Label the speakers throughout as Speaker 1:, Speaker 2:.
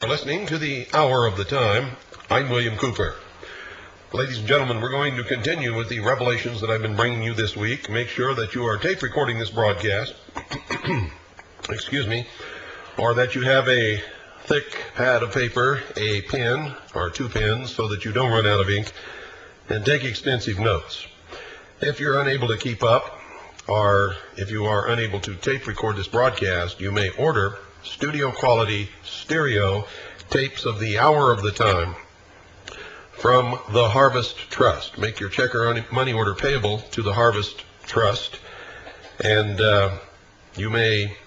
Speaker 1: You're listening to the Hour of the Time. I'm William Cooper. Ladies and gentlemen, we're going to continue with the revelations that I've been bringing you this week. Make sure that you are tape recording this broadcast, excuse me, or that you have a thick pad of paper, a pen, or two pens, so that you don't run out of ink, and take extensive notes. If you're unable to keep up, or if you are unable to tape record this broadcast, you may order studio quality stereo tapes of the Hour of the Time from the Harvest Trust. Make your check or money order payable to the Harvest Trust, and you may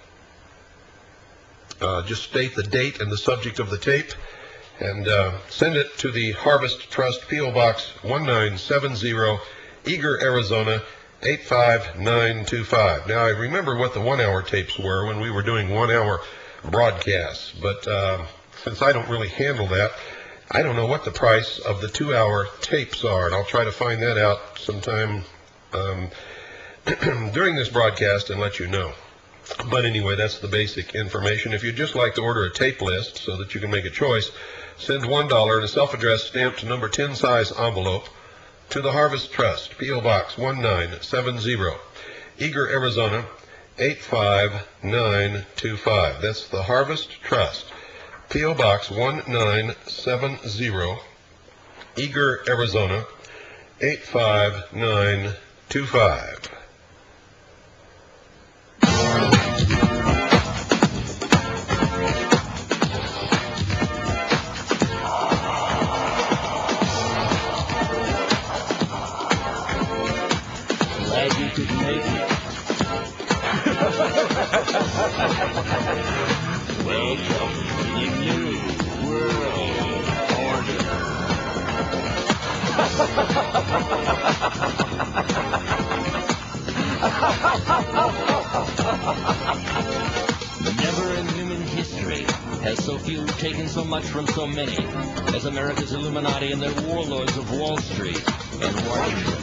Speaker 1: just state the date and the subject of the tape and send it to the Harvest Trust, P.O. Box 1970, Eager, Arizona 85925. Now, I remember what the 1 hour tapes were when we were doing 1 hour broadcasts, but since I don't really handle that, I don't know what the price of the 2 hour tapes are, and I'll try to find that out sometime during this broadcast and let you know. But anyway, that's the basic information. If you'd just like to order a tape list so that you can make a choice, send $1 in a self-addressed stamped number 10 size envelope to the Harvest Trust, P.O. Box 1970, Eager, Arizona 85925. That's the Harvest Trust, P.O. Box 1970, Eager, Arizona 85925.
Speaker 2: Glad you could make it. Welcome to the new world order. Never in human history has so few taken so much from so many as America's Illuminati and their warlords of Wall Street and Washington.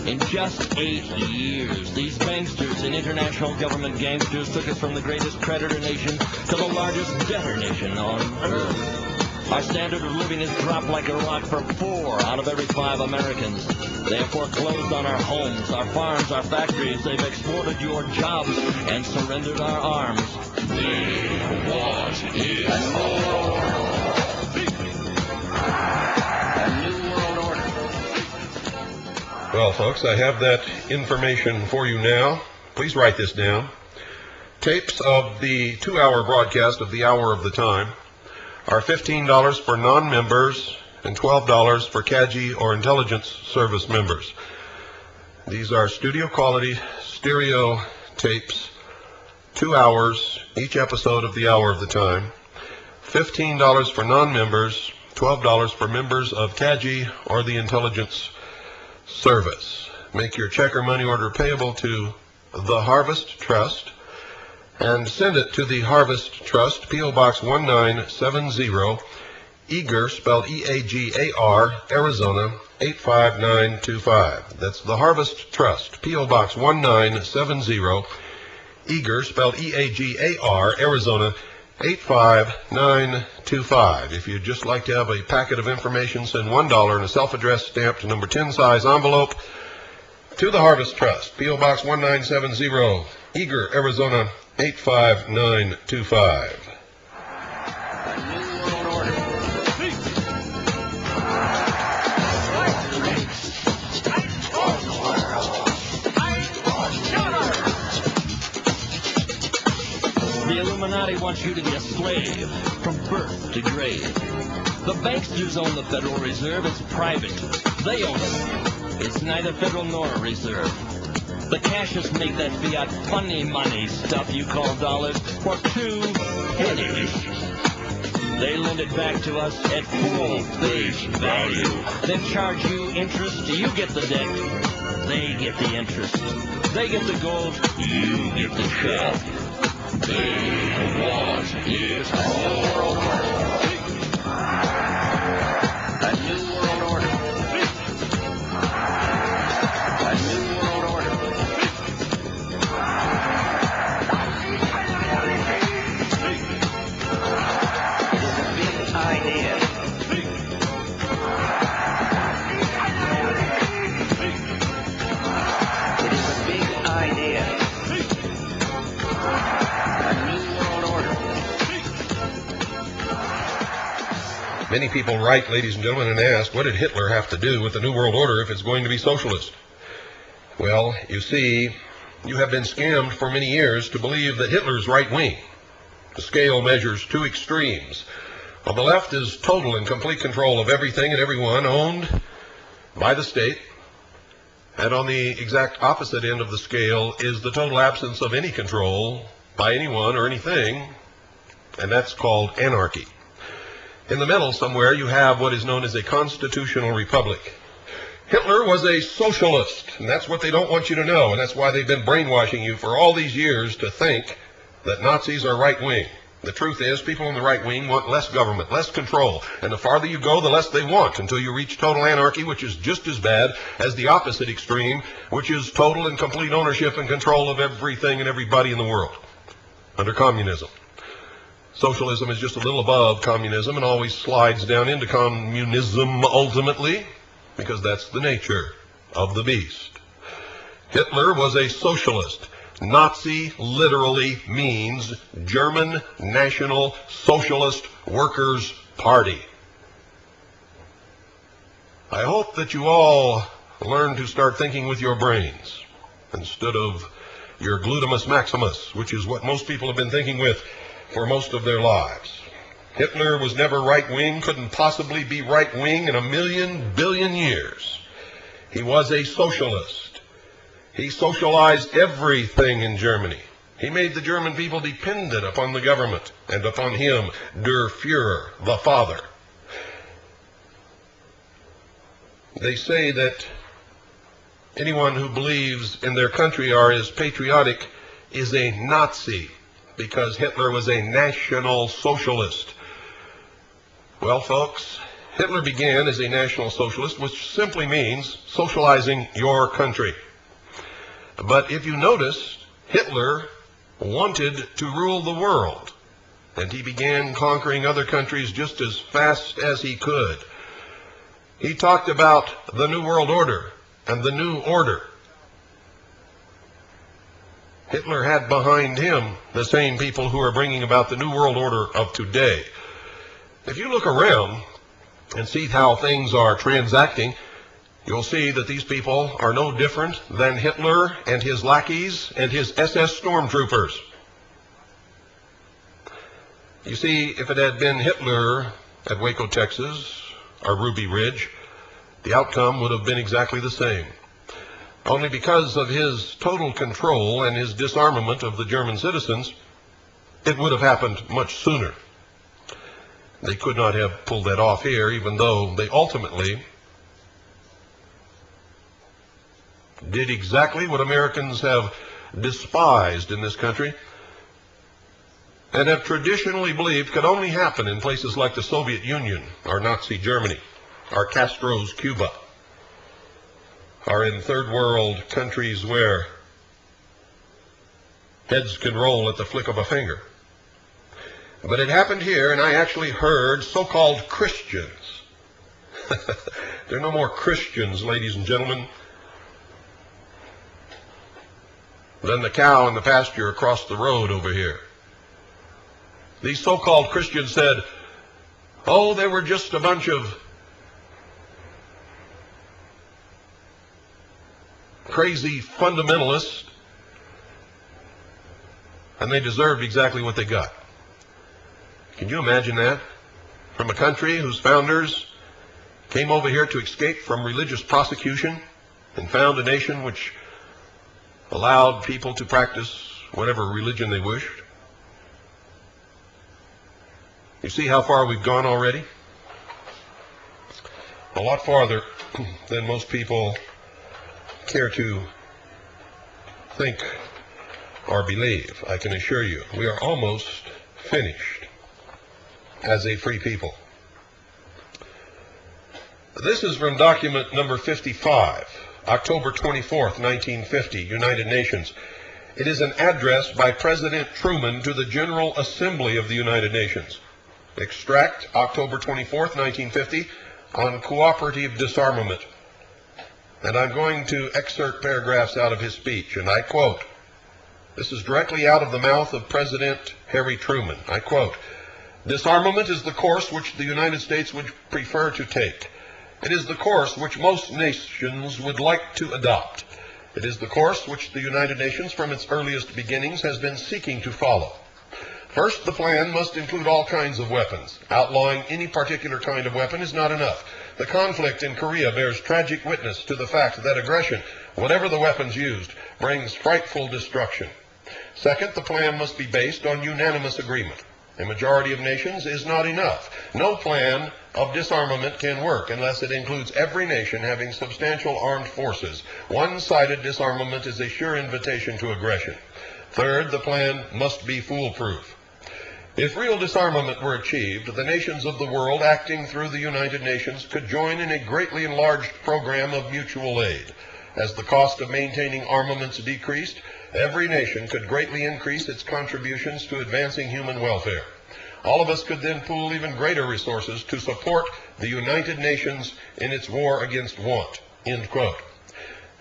Speaker 2: In just 8 years, these banksters and international government gangsters took us from the greatest creditor nation to the largest debtor nation on earth. Our standard of living has dropped like a rock for 4 out of every 5 Americans. They have foreclosed on our homes, our farms, our factories. They've exported your jobs and surrendered our arms. They want it all.
Speaker 1: Well, folks, I have that information for you now. Please write this down. Tapes of the 2 hour broadcast of the Hour of the Time are $15 for non-members and $12 for CAGI or intelligence service members. These are studio quality stereo tapes, 2 hours, each episode of the Hour of the Time. $15 for non-members, $12 for members of CAGI or the intelligence service. Make your check or money order payable to the Harvest Trust and send it to the Harvest Trust, P.O. Box 1970, Eager, spelled E-A-G-A-R, Arizona 85925. That's the Harvest Trust, P.O. Box 1970, Eager, spelled E-A-G-A-R, Arizona 85925. If you'd just like to have a packet of information, send $1 in a self-addressed stamped number 10 size envelope to the Harvest Trust, P.O. Box 1970, Eager, Arizona 85925.
Speaker 2: The Illuminati wants you to be a slave from birth to grave. The banksters own the Federal Reserve. It's private. They own it. It's neither federal nor a reserve. The cashiers make that fiat funny money stuff you call dollars for 2 pennies. They lend it back to us at full face value. Then charge you interest. You get the debt. They get the interest. They get the gold. You get the shaft. They want it all. A new world order. A new world order. It is a
Speaker 1: Many people write, ladies and gentlemen, and ask, what did Hitler have to do with the New World Order if it's going to be socialist? Well, you see, you have been scammed for many years to believe that Hitler's right wing. The scale measures two extremes. On the left is total and complete control of everything and everyone owned by the state. And on the exact opposite end of the scale is the total absence of any control by anyone or anything, and that's called anarchy. In the middle somewhere you have what is known as a constitutional republic. Hitler was a socialist, and that's what they don't want you to know, and that's why they've been brainwashing you for all these years to think that Nazis are right-wing. The truth is, people in the right wing want less government, less control, and the farther you go, the less they want, until you reach total anarchy, which is just as bad as the opposite extreme, which is total and complete ownership and control of everything and everybody in the world, under communism. Socialism is just a little above communism and always slides down into communism ultimately, because that's the nature of the beast. Hitler was a socialist. Nazi literally means German National Socialist Workers' Party. I hope that you all learn to start thinking with your brains instead of your glutamus maximus, which is what most people have been thinking with for most of their lives. Hitler was never right-wing, couldn't possibly be right-wing in a million billion years. He was a socialist. He socialized everything in Germany. He made the German people dependent upon the government and upon him, der Führer, the father. They say that anyone who believes in their country or is patriotic is a Nazi, because Hitler was a National Socialist. Well, folks, Hitler began as a National Socialist, which simply means socializing your country. But if you notice, Hitler wanted to rule the world, and he began conquering other countries just as fast as he could. He talked about the New World Order and the New Order. Hitler had behind him the same people who are bringing about the New World Order of today. If you look around and see how things are transacting, you'll see that these people are no different than Hitler and his lackeys and his SS stormtroopers. You see, if it had been Hitler at Waco, Texas, or Ruby Ridge, the outcome would have been exactly the same. Only because of his total control and his disarmament of the German citizens, it would have happened much sooner. They could not have pulled that off here, even though they ultimately did exactly what Americans have despised in this country and have traditionally believed could only happen in places like the Soviet Union or Nazi Germany or Castro's Cuba or in third world countries where heads can roll at the flick of a finger. But it happened here, and I actually heard so-called Christians. There are no more Christians, ladies and gentlemen, than the cow in the pasture across the road over here. These so-called Christians said, oh, they were just a bunch of crazy fundamentalists, and they deserved exactly what they got. Can you imagine that? From a country whose founders came over here to escape from religious prosecution and found a nation which allowed people to practice whatever religion they wished. You see how far we've gone already? A lot farther than most people care to think or believe, I can assure you. We are almost finished as a free people. This is from document number 55, October 24th, 1950, United Nations. It is an address by President Truman to the General Assembly of the United Nations. Extract, October 24th, 1950, on cooperative disarmament. And I'm going to excerpt paragraphs out of his speech, and I quote, this is directly out of the mouth of President Harry Truman. I quote, Disarmament is the course which the United States would prefer to take. It is the course which most nations would like to adopt. It is the course which the United Nations from its earliest beginnings has been seeking to follow. First, the plan must include all kinds of weapons. Outlawing any particular kind of weapon is not enough. The conflict in Korea bears tragic witness to the fact that aggression, whatever the weapons used, brings frightful destruction. Second, the plan must be based on unanimous agreement. A majority of nations is not enough. No plan of disarmament can work unless it includes every nation having substantial armed forces. One-sided disarmament is a sure invitation to aggression. Third, the plan must be foolproof. If real disarmament were achieved, the nations of the world acting through the United Nations could join in a greatly enlarged program of mutual aid. As the cost of maintaining armaments decreased, every nation could greatly increase its contributions to advancing human welfare. All of us could then pool even greater resources to support the United Nations in its war against want." End quote.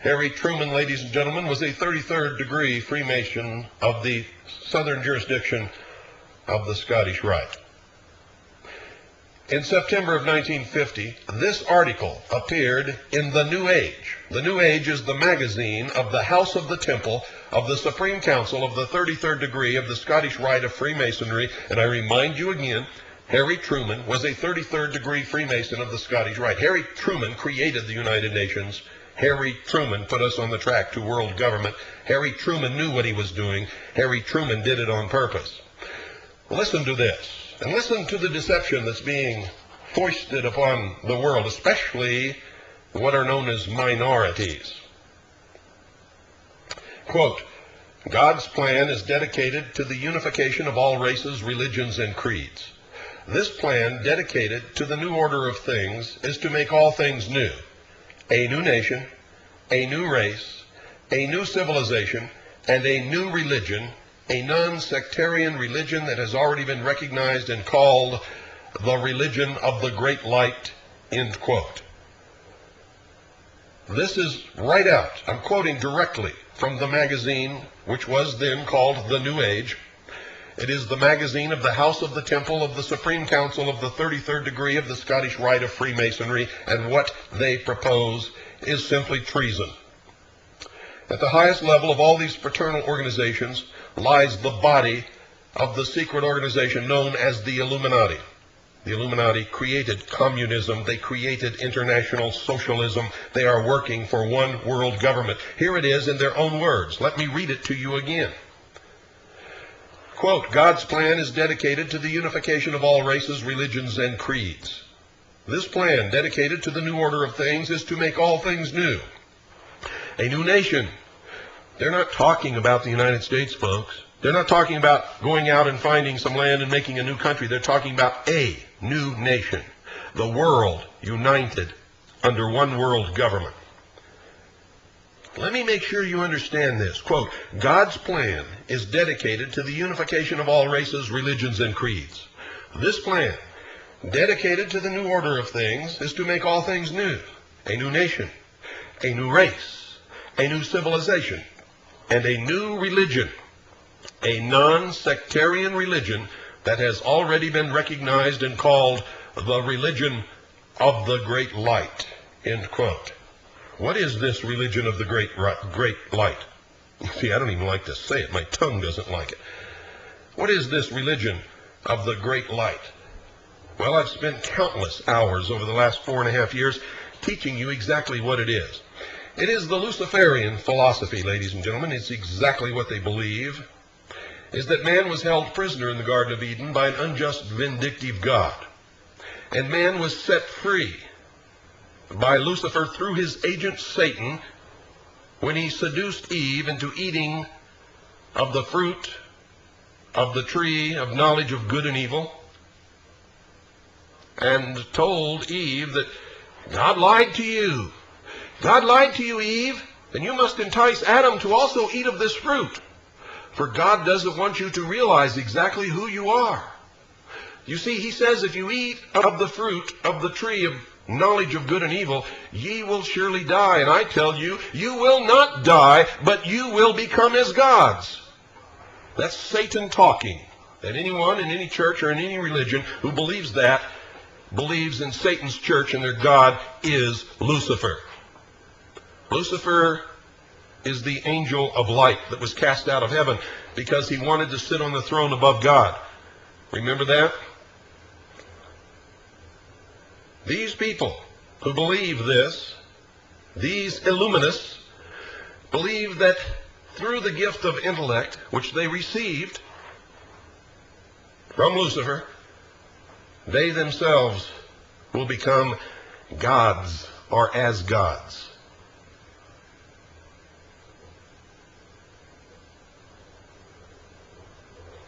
Speaker 1: Harry Truman, ladies and gentlemen, was a 33rd degree Freemason of the southern jurisdiction of the Scottish Rite. In September of 1950, this article appeared in The New Age. The New Age is the magazine of the House of the Temple of the Supreme Council of the 33rd degree of the Scottish Rite of Freemasonry, and I remind you again, Harry Truman was a 33rd degree Freemason of the Scottish Rite. Harry Truman created the United Nations. Harry Truman put us on the track to world government. Harry Truman knew what he was doing. Harry Truman did it on purpose. Listen to this, and listen to the deception that's being foisted upon the world, especially what are known as minorities. Quote, "God's plan is dedicated to the unification of all races, religions, and creeds. This plan, dedicated to the new order of things, is to make all things new. A new nation, a new race, a new civilization, and a new religion, a non-sectarian religion that has already been recognized and called the religion of the great light," end quote. This is right out. I'm quoting directly from the magazine, which was then called The New Age. It is the magazine of the House of the Temple of the Supreme Council of the 33rd degree of the Scottish Rite of Freemasonry, and what they propose is simply treason. At the highest level of all these fraternal organizations lies the body of the secret organization known as the Illuminati. The Illuminati created communism. They created international socialism. They are working for one world government. Here it is in their own words. Let me read it to you again. Quote, "God's plan is dedicated to the unification of all races, religions, and creeds. This plan, dedicated to the new order of things, is to make all things new. A new nation." They're not talking about the United States, folks. They're not talking about going out and finding some land and making a new country. They're talking about a new nation. The world united under one world government. Let me make sure you understand this. Quote, "God's plan is dedicated to the unification of all races, religions, and creeds. This plan, dedicated to the new order of things, is to make all things new. A new nation, a new race, a new civilization, and a new religion, a non-sectarian religion that has already been recognized and called the religion of the great light," end quote. What is this religion of the great light? See, I don't even like to say it. My tongue doesn't like it. What is this religion of the great light? Well, I've spent countless hours over the last 4.5 years teaching you exactly what it is. It is the Luciferian philosophy, ladies and gentlemen. It's exactly what they believe, is that man was held prisoner in the Garden of Eden by an unjust, vindictive God. And man was set free by Lucifer through his agent Satan when he seduced Eve into eating of the fruit of the tree of knowledge of good and evil, and told Eve that God lied to you. God lied to you, Eve, and you must entice Adam to also eat of this fruit. For God doesn't want you to realize exactly who you are. You see, he says, if you eat of the fruit of the tree of knowledge of good and evil, ye will surely die. And I tell you, you will not die, but you will become as gods. That's Satan talking. And anyone in any church or in any religion who believes that believes in Satan's church, and their God is Lucifer. Lucifer is the angel of light that was cast out of heaven because he wanted to sit on the throne above God. Remember that? These people who believe this, these illuminists, believe that through the gift of intellect, which they received from Lucifer, they themselves will become gods or as gods.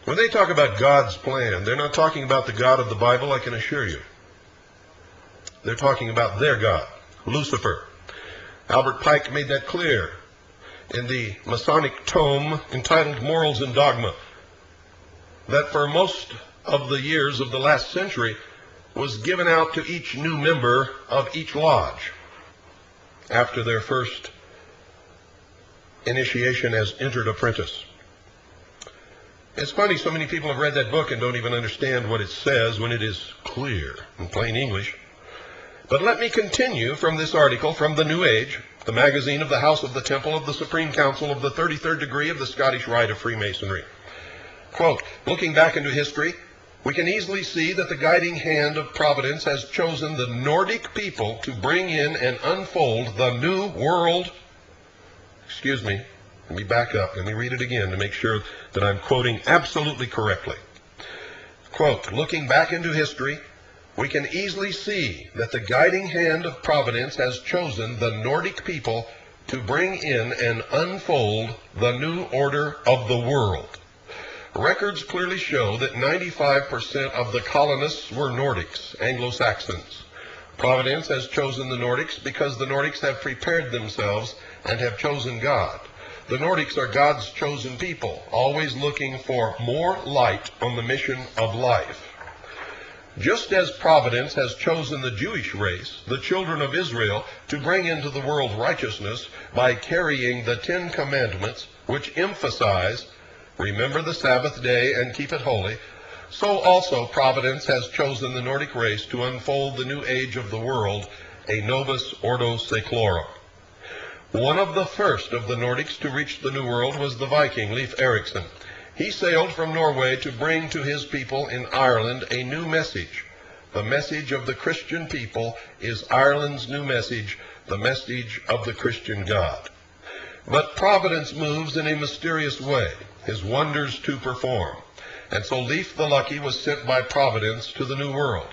Speaker 1: When they talk about God's plan, they're not talking about the God of the Bible, I can assure you. They're talking about their God, Lucifer. Albert Pike made that clear in the Masonic tome entitled Morals and Dogma, that for most of the years of the last century was given out to each new member of each lodge after their first initiation as entered apprentice. It's funny, so many people have read that book and don't even understand what it says when it is clear in plain English. But let me continue from this article from The New Age, the magazine of the House of the Temple of the Supreme Council of the 33rd degree of the Scottish Rite of Freemasonry. Quote, looking back into history, we can easily see that the guiding hand of Providence has chosen the Nordic people to bring in and unfold the new world. Excuse me, let me back up. Let me read it again to make sure that I'm quoting absolutely correctly. Quote, looking back into history, we can easily see that the guiding hand of Providence has chosen the Nordic people to bring in and unfold the new order of the world. Records clearly show that 95% of the colonists were Nordics, Anglo-Saxons. Providence has chosen the Nordics because the Nordics have prepared themselves and have chosen God. The Nordics are God's chosen people, always looking for more light on the mission of life. Just as Providence has chosen the Jewish race, the children of Israel, to bring into the world righteousness by carrying the 10 Commandments, which emphasize, remember the Sabbath day and keep it holy, so also Providence has chosen the Nordic race to unfold the new age of the world, a Novus Ordo Seclorum. One of the first of the Nordics to reach the New World was the Viking Leif Erikson. He sailed from Norway to bring to his people in Ireland a new message. The message of the Christian people is Ireland's new message, the message of the Christian God. But Providence moves in a mysterious way, his wonders to perform. And so Leif the Lucky was sent by Providence to the New World.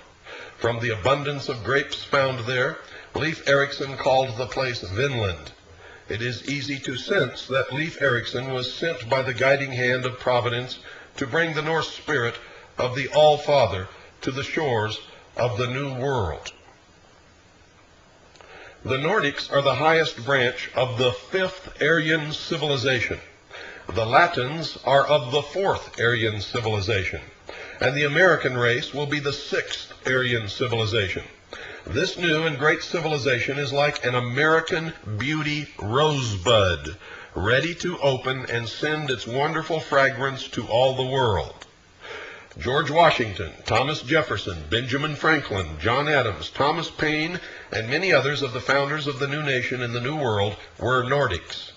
Speaker 1: From the abundance of grapes found there, Leif Erikson called the place Vinland. It is easy to sense that Leif Erikson was sent by the guiding hand of Providence to bring the Norse spirit of the All-Father to the shores of the New World. The Nordics are the highest branch of the 5th Aryan civilization. The Latins are of the 4th Aryan civilization, and the American race will be the 6th Aryan civilization. This new and great civilization is like an American beauty rosebud, ready to open and send its wonderful fragrance to all the world. George Washington, Thomas Jefferson, Benjamin Franklin, John Adams, Thomas Paine, and many others of the founders of the new nation and the new world were Nordics.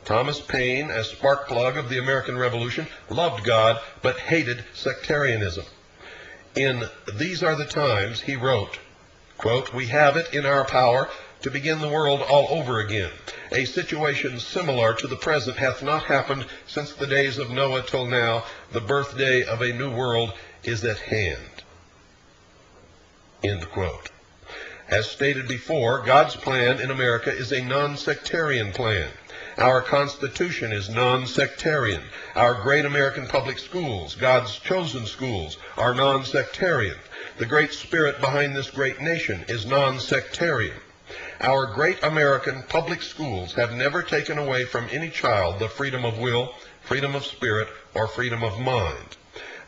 Speaker 1: Thomas Paine, as sparkplug of the American Revolution, loved God but hated sectarianism. In These Are the Times, he wrote, quote, we have it in our power to begin the world all over again. A situation similar to the present hath not happened since the days of Noah till now. The birthday of a new world is at hand. End quote. As stated before, God's plan in America is a non-sectarian plan. Our Constitution is non-sectarian. Our great American public schools, God's chosen schools, are non-sectarian. The great spirit behind this great nation is non-sectarian. Our great American public schools have never taken away from any child the freedom of will, freedom of spirit, or freedom of mind.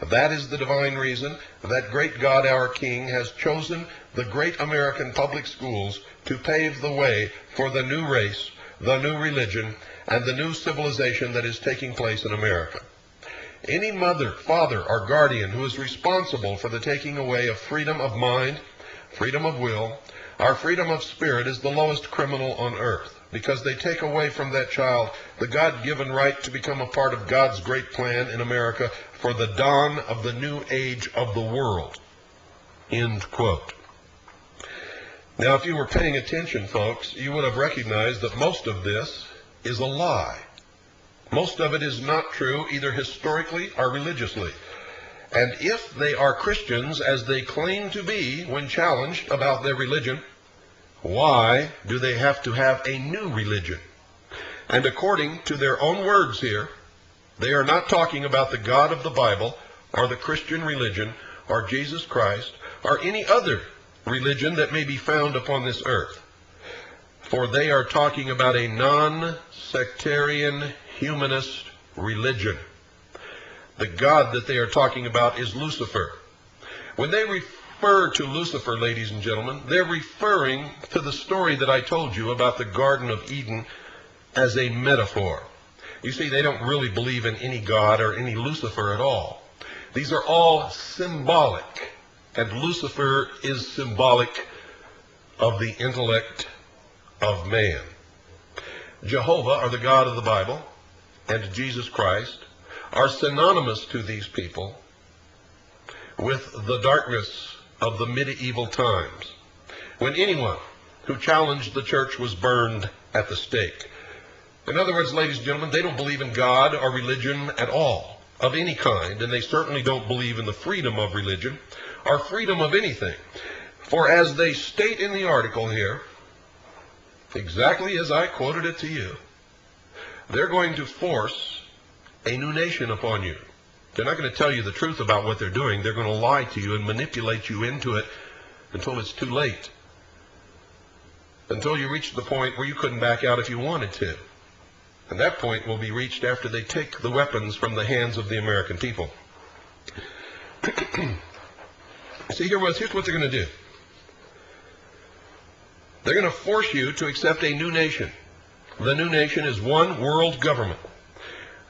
Speaker 1: That is the divine reason that great God our King has chosen the great American public schools to pave the way for the new race, the new religion, and the new civilization that is taking place in America. Any mother, father, or guardian who is responsible for the taking away of freedom of mind, freedom of will, or freedom of spirit is the lowest criminal on earth, because they take away from that child the God-given right to become a part of God's great plan in America for the dawn of the new age of the world. End quote. Now, if you were paying attention, folks, you would have recognized that most of this is a lie. Most of it is not true, either historically or religiously. And if they are Christians, as they claim to be when challenged about their religion, why do they have to have a new religion? And according to their own words here, they are not talking about the God of the Bible or the Christian religion or Jesus Christ or any other religion that may be found upon this earth. For they are talking about a non-sectarian humanist religion. The God that they are talking about is Lucifer. When they refer to Lucifer, ladies and gentlemen, they're referring to the story that I told you about the Garden of Eden as a metaphor. You see, they don't really believe in any God or any Lucifer at all. These are all symbolic, and Lucifer is symbolic of the intellect of man. Jehovah, or the God of the Bible, and Jesus Christ are synonymous to these people with the darkness of the medieval times, when anyone who challenged the church was burned at the stake. In other words, ladies and gentlemen, they don't believe in God or religion at all, of any kind, and they certainly don't believe in the freedom of religion or freedom of anything. For as they state in the article here, exactly as I quoted it to you, they're going to force a new nation upon you. They're not going to tell you the truth about what they're doing. They're going to lie to you and manipulate you into it until it's too late, until you reach the point where you couldn't back out if you wanted to. And that point will be reached after they take the weapons from the hands of the American people. See, here's what they're going to do. They're going to force you to accept a new nation. The new nation is one world government.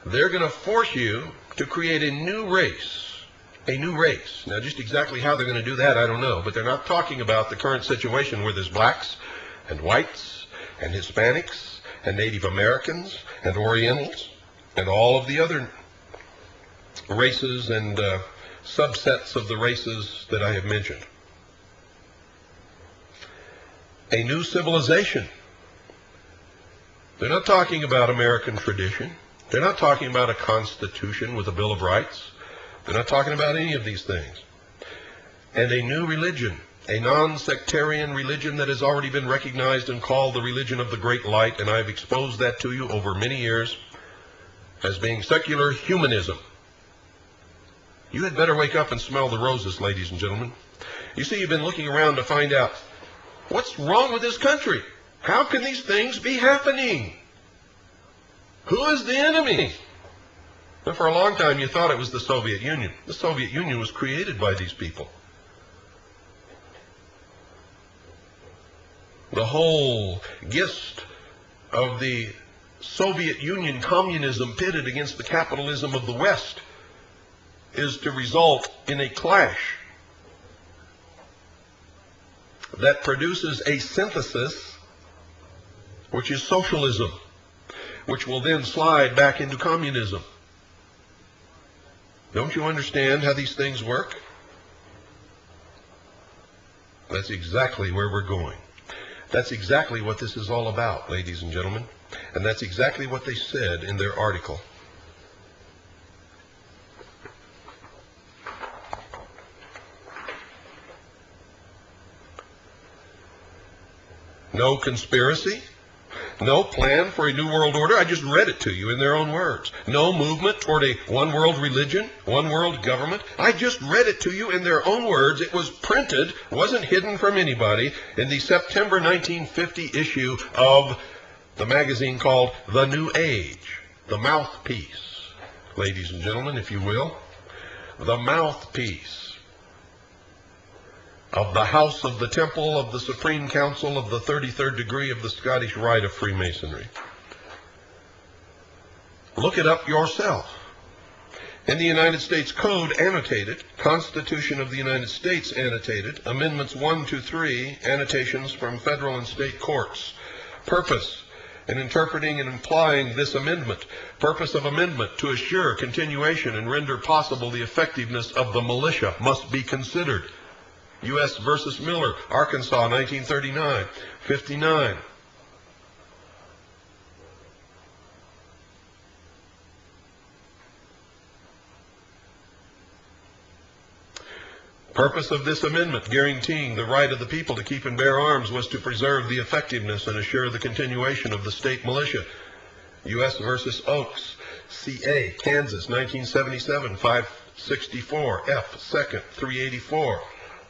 Speaker 1: They're going to force you to create a new race. A new race. Now, just exactly how they're going to do that, I don't know. But they're not talking about the current situation where there's blacks and whites and Hispanics and Native Americans and Orientals and all of the other races and subsets of the races that I have mentioned. A new civilization. They're not talking about American tradition. They're not talking about a constitution with a Bill of Rights. They're not talking about any of these things. And a new religion, a non-sectarian religion that has already been recognized and called the religion of the Great Light, and I've exposed that to you over many years as being secular humanism. You had better wake up and smell the roses, ladies and gentlemen. You see, you've been looking around to find out, what's wrong with this country? How can these things be happening? Who is the enemy? And for a long time you thought it was the Soviet Union. The Soviet Union was created by these people. The whole gist of the Soviet Union communism pitted against the capitalism of the West is to result in a clash that produces a synthesis, which is socialism, which will then slide back into communism. Don't you understand how these things work? That's exactly where we're going. That's exactly what this is all about, ladies and gentlemen. And that's exactly what they said in their article. No conspiracy, no plan for a new world order. I just read it to you in their own words. No movement toward a one world religion, one world government. I just read it to you in their own words. It was printed, wasn't hidden from anybody, in the September 1950 issue of the magazine called The New Age, the mouthpiece, ladies and gentlemen, if you will, the mouthpiece of the House of the Temple of the Supreme Council of the 33rd degree of the Scottish Rite of Freemasonry. Look it up yourself. In the United States Code, annotated, Constitution of the United States, annotated, Amendments 1 to 3, annotations from federal and state courts. Purpose, in interpreting and implying this amendment. Purpose of amendment, to assure continuation and render possible the effectiveness of the militia, must be considered. U.S. versus Miller, Arkansas, 1939, 59. Purpose of this amendment, guaranteeing the right of the people to keep and bear arms, was to preserve the effectiveness and assure the continuation of the state militia. U.S. versus Oaks, C.A., Kansas, 1977, 564, F. 2nd, 384,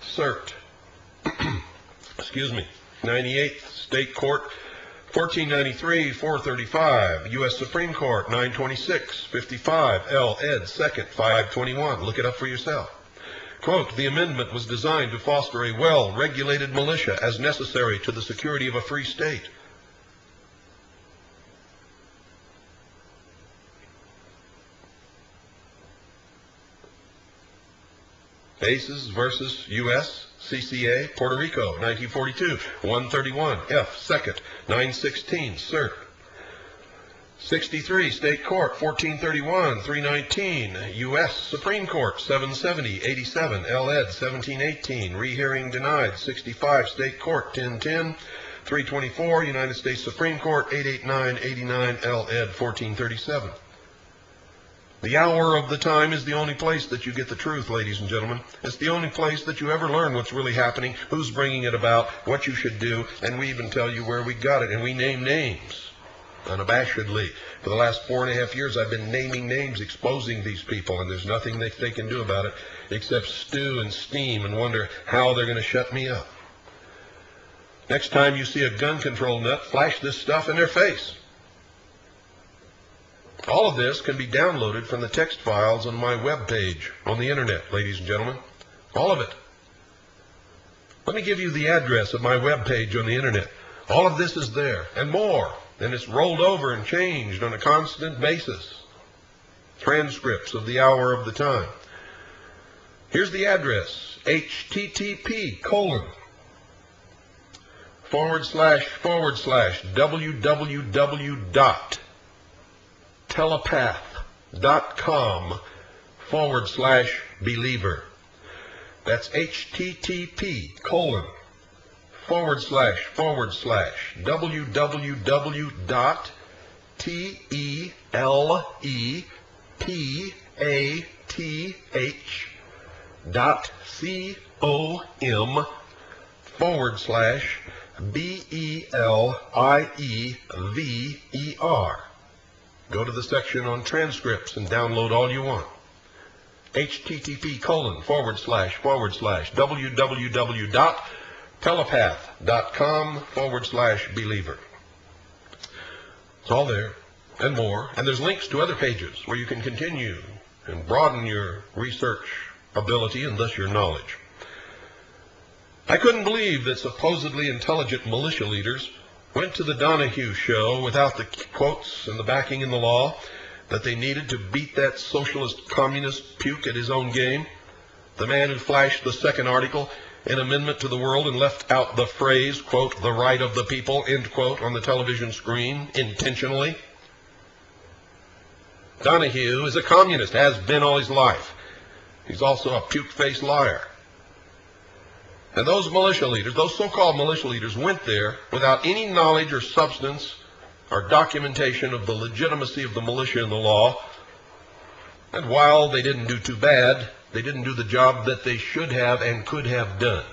Speaker 1: Cert. Excuse me, 98th State Court, 1493, 435, U.S. Supreme Court, 926, 55, L. Ed. 2nd, 521. Look it up for yourself. Quote, the amendment was designed to foster a well-regulated militia as necessary to the security of a free state. Bases versus U.S. CCA, Puerto Rico, 1942, 131, F. 2nd, 916, Cert. 63, State Court, 1431, 319, U.S. Supreme Court, 770, 87, L. Ed. 1718, rehearing denied, 65, State Court, 1010, 324, United States Supreme Court, 889, 89, L. Ed. 1437. The hour of the time is the only place that you get the truth, ladies and gentlemen. It's the only place that you ever learn what's really happening, who's bringing it about, what you should do, and we even tell you where we got it, and we name names. Unabashedly. For the last 4.5 years, I've been naming names, exposing these people, and there's nothing they can do about it except stew and steam and wonder how they're going to shut me up. Next time you see a gun control nut, flash this stuff in their face. All of this can be downloaded from the text files on my web page on the internet, ladies and gentlemen. All of it. Let me give you the address of my web page on the internet. All of this is there, and more. And it's rolled over and changed on a constant basis. Transcripts of the hour of the time. Here's the address, http://www.telepath.com/believer. That's http://www.telepath.com/believer. Go to the section on transcripts and download all you want. http://www.telepath.com/believer. It's all there and more, and there's links to other pages where you can continue and broaden your research ability and thus your knowledge. I couldn't believe that supposedly intelligent militia leaders went to the Donahue show without the quotes and the backing in the law that they needed to beat that socialist communist puke at his own game. The man who flashed the second article in Amendment to the World and left out the phrase, quote, the right of the people, end quote, on the television screen intentionally. Donahue is a communist, has been all his life. He's also a puke-faced liar. And those militia leaders, those so-called militia leaders, went there without any knowledge or substance or documentation of the legitimacy of the militia and the law. And while they didn't do too bad, they didn't do the job that they should have and could have done.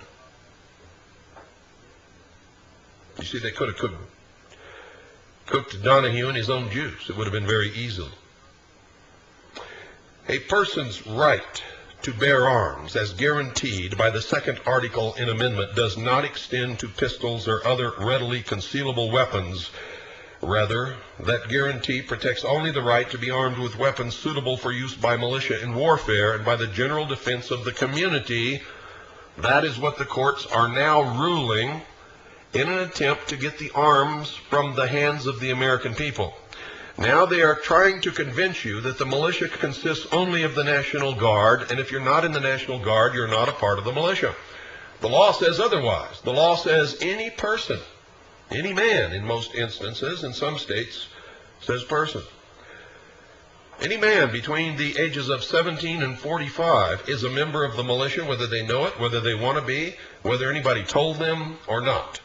Speaker 1: You see, they could have cooked Donahue in his own juice. It would have been very easy. A person's right to bear arms, as guaranteed by the second article in amendment, does not extend to pistols or other readily concealable weapons. Rather, that guarantee protects only the right to be armed with weapons suitable for use by militia in warfare and by the general defense of the community. That is what the courts are now ruling in an attempt to get the arms from the hands of the American people. Now they are trying to convince you that the militia consists only of the National Guard, and if you're not in the National Guard, you're not a part of the militia. The law says otherwise. The law says any person, any man in most instances, in some states says person. Any man between the ages of 17 and 45 is a member of the militia, whether they know it, whether they want to be, whether anybody told them or not.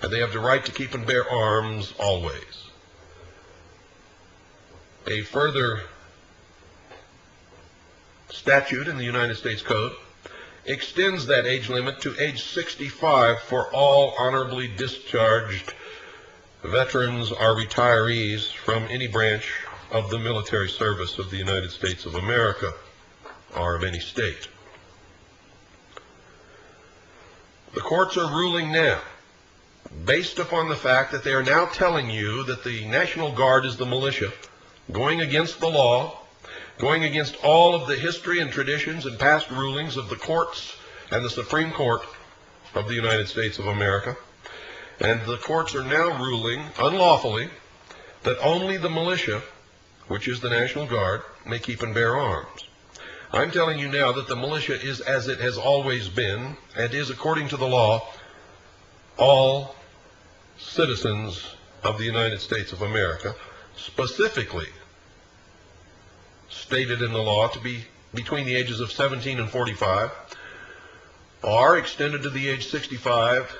Speaker 1: And they have the right to keep and bear arms always. A further statute in the United States Code extends that age limit to age 65 for all honorably discharged veterans or retirees from any branch of the military service of the United States of America or of any state. The courts are ruling now, based upon the fact that they are now telling you that the National Guard is the militia, going against the law, going against all of the history and traditions and past rulings of the courts and the Supreme Court of the United States of America. And the courts are now ruling unlawfully that only the militia, which is the National Guard, may keep and bear arms. I'm telling you now that the militia is as it has always been, and is, according to the law, all citizens of the United States of America, specifically stated in the law to be between the ages of 17 and 45, or extended to the age 65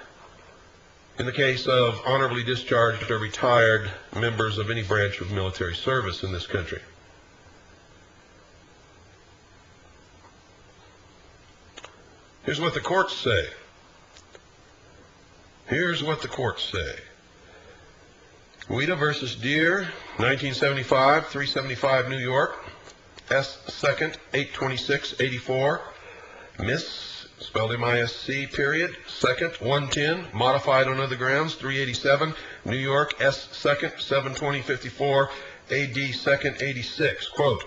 Speaker 1: in the case of honorably discharged or retired members of any branch of military service in this country. Here's what the courts say. Here's what the courts say. Guida versus Deere, 1975, 375 New York, S. 2nd, 826-84, Miss, spelled M-I-S-C, period, 2nd, 110, modified on other grounds, 387, New York, S. 2nd, 720-54, A.D. 2nd, 86, quote,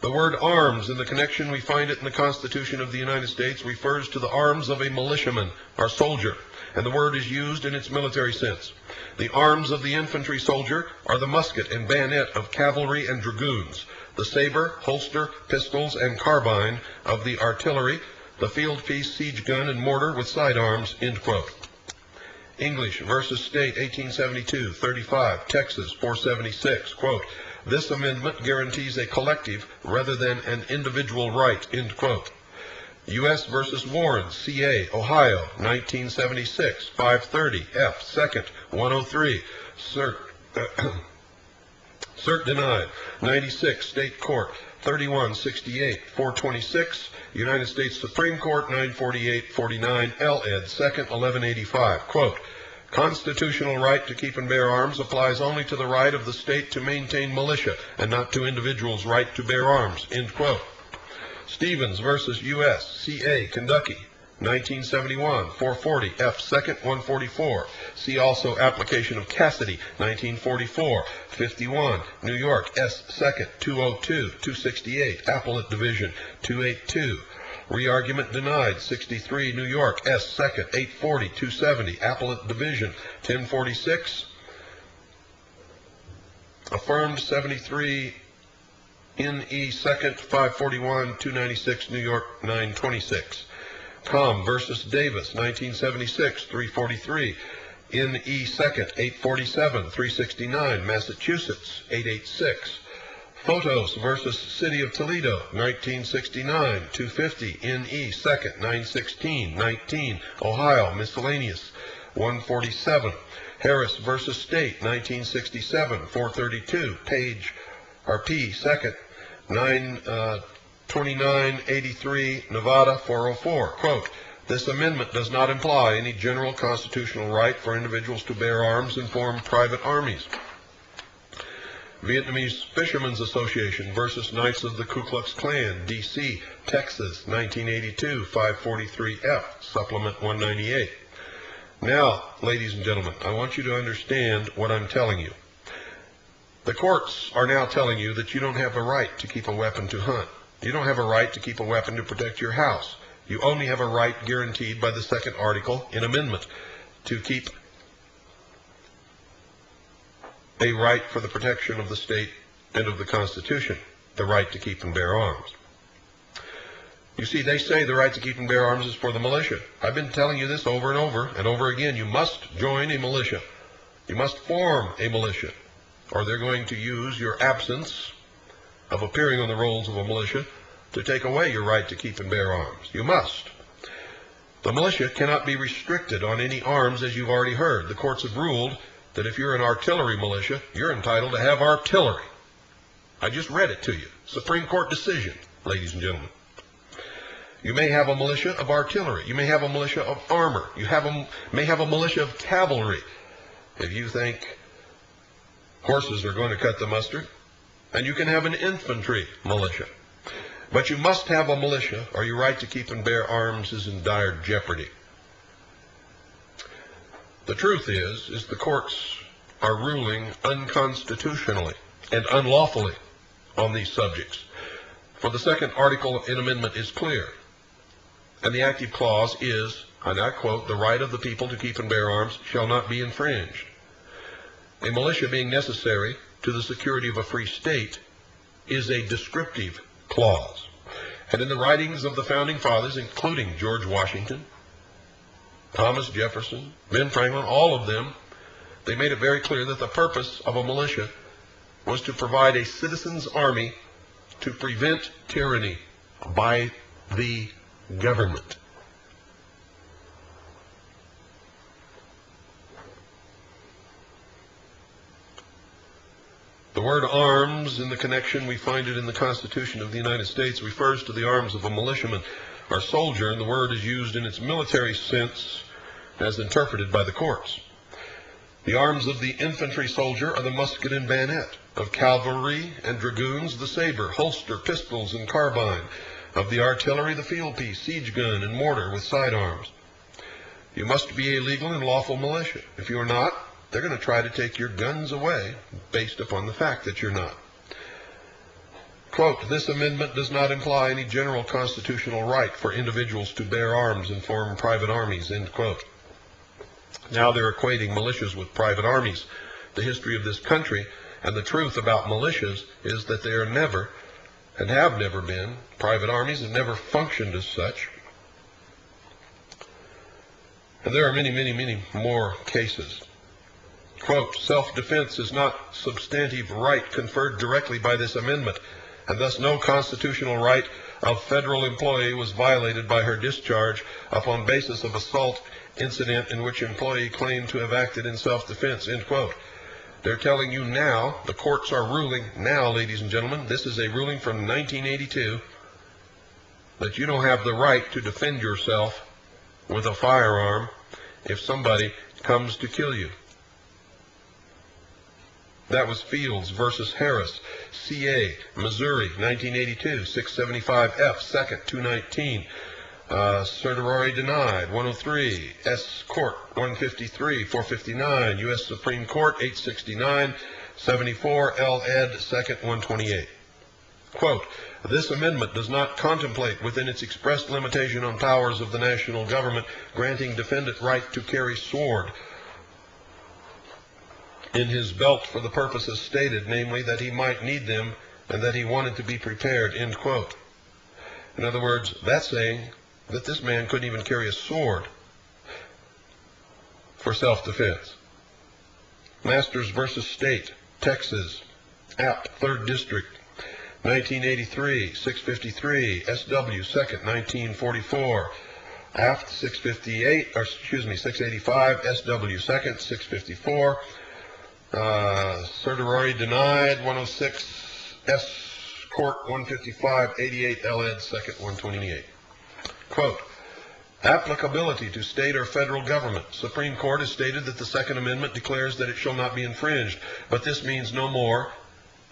Speaker 1: the word arms, in the connection we find it in the Constitution of the United States, refers to the arms of a militiaman or soldier, and the word is used in its military sense. The arms of the infantry soldier are the musket and bayonet of cavalry and dragoons, the saber, holster, pistols, and carbine of the artillery, the field piece, siege gun, and mortar with sidearms, end quote. English versus State, 1872, 35, Texas, 476, quote, this amendment guarantees a collective rather than an individual right, end quote. U.S. versus Warren, C.A., Ohio, 1976, 530, F. 2nd, 103, cert denied, 96, State Court, 3168, 426, United States Supreme Court, 948-49, L.Ed. 2nd, 1185, quote, constitutional right to keep and bear arms applies only to the right of the state to maintain militia and not to individuals' right to bear arms, end quote. Stevens versus U.S., C.A., Kentucky, 1971, 440, F. 2nd, 144. See also application of Cassidy, 1944, 51, New York, S. 2nd, 202, 268, Appellate Division, 282. Re-argument denied, 63, New York, S. 2nd, 840, 270, Appellate Division, 1046. Affirmed, 73, N.E. 2nd, 541, 296, New York, 926. Com versus Davis, 1976, 343. N.E. 2nd, 847, 369, Massachusetts, 886. Photos versus City of Toledo, 1969, 250. N.E. 2nd, 916, 19, Ohio, miscellaneous, 147. Harris versus State, 1967, 432, Page, or P. 2nd, 2983, Nevada, 404. Quote, this amendment does not imply any general constitutional right for individuals to bear arms and form private armies. Vietnamese Fishermen's Association versus Knights of the Ku Klux Klan, D.C., Texas, 1982, 543F, Supplement 198. Now, ladies and gentlemen, I want you to understand what I'm telling you. The courts are now telling you that you don't have a right to keep a weapon to hunt. You don't have a right to keep a weapon to protect your house. You only have a right guaranteed by the second article in amendment to keep a right for the protection of the state and of the Constitution, the right to keep and bear arms. You see, they say the right to keep and bear arms is for the militia. I've been telling you this over and over again. You must join a militia. You must form a militia, or they're going to use your absence of appearing on the rolls of a militia to take away your right to keep and bear arms. You must. The militia cannot be restricted on any arms, as you've already heard. The courts have ruled that if you're an artillery militia, you're entitled to have artillery. I just read it to you. Supreme Court decision, ladies and gentlemen. You may have a militia of artillery. You may have a militia of armor. You may have a militia of cavalry. If you think horses are going to cut the mustard, and you can have an infantry militia. But you must have a militia, or your right to keep and bear arms is in dire jeopardy. The truth is the courts are ruling unconstitutionally and unlawfully on these subjects. For the second article in amendment is clear, and the active clause is, and I quote, "The right of the people to keep and bear arms shall not be infringed." A militia being necessary to the security of a free state is a descriptive clause. And in the writings of the Founding Fathers, including George Washington, Thomas Jefferson, Ben Franklin, all of them, they made it very clear that the purpose of a militia was to provide a citizen's army to prevent tyranny by the government. The word arms, in the connection we find it in the Constitution of the United States, refers to the arms of a militiaman or soldier, and the word is used in its military sense as interpreted by the courts. The arms of the infantry soldier are the musket and bayonet, of cavalry and dragoons the saber, holster, pistols, and carbine, of the artillery the field piece, siege gun, and mortar with sidearms. You must be a legal and lawful militia. If you are not, they're going to try to take your guns away based upon the fact that you're not. Quote, "This amendment does not imply any general constitutional right for individuals to bear arms and form private armies," end quote. Now they're equating militias with private armies. The history of this country and the truth about militias is that they are never and have never been private armies and never functioned as such. And there are many, many, many more cases. Quote, "Self-defense is not substantive right conferred directly by this amendment, and thus no constitutional right of federal employee was violated by her discharge upon basis of assault incident in which employee claimed to have acted in self-defense," end quote. They're telling you now, the courts are ruling now, ladies and gentlemen, this is a ruling from 1982, that you don't have the right to defend yourself with a firearm if somebody comes to kill you. That was Fields versus Harris, CA, Missouri, 1982, 675F, 2nd, 219. Certiorari denied, 103. S. Court, 153, 459. U.S. Supreme Court, 869, 74. L. Ed. 2nd, 128. Quote, "This amendment does not contemplate within its expressed limitation on powers of the national government granting defendant right to carry sword in his belt for the purposes stated, namely that he might need them and that he wanted to be prepared," end quote. In other words, that's saying that this man couldn't even carry a sword for self-defense. Masters versus State, Texas, App, 3rd District, 1983, 653, SW, 2nd, 1944. Aft, 685, SW, 2nd, 654. Certiorari denied, 106, S. Court, 155, 88, L. Ed. 2nd, 128. Quote, "Applicability to state or federal government. Supreme Court has stated that the Second Amendment declares that it shall not be infringed, but this means no more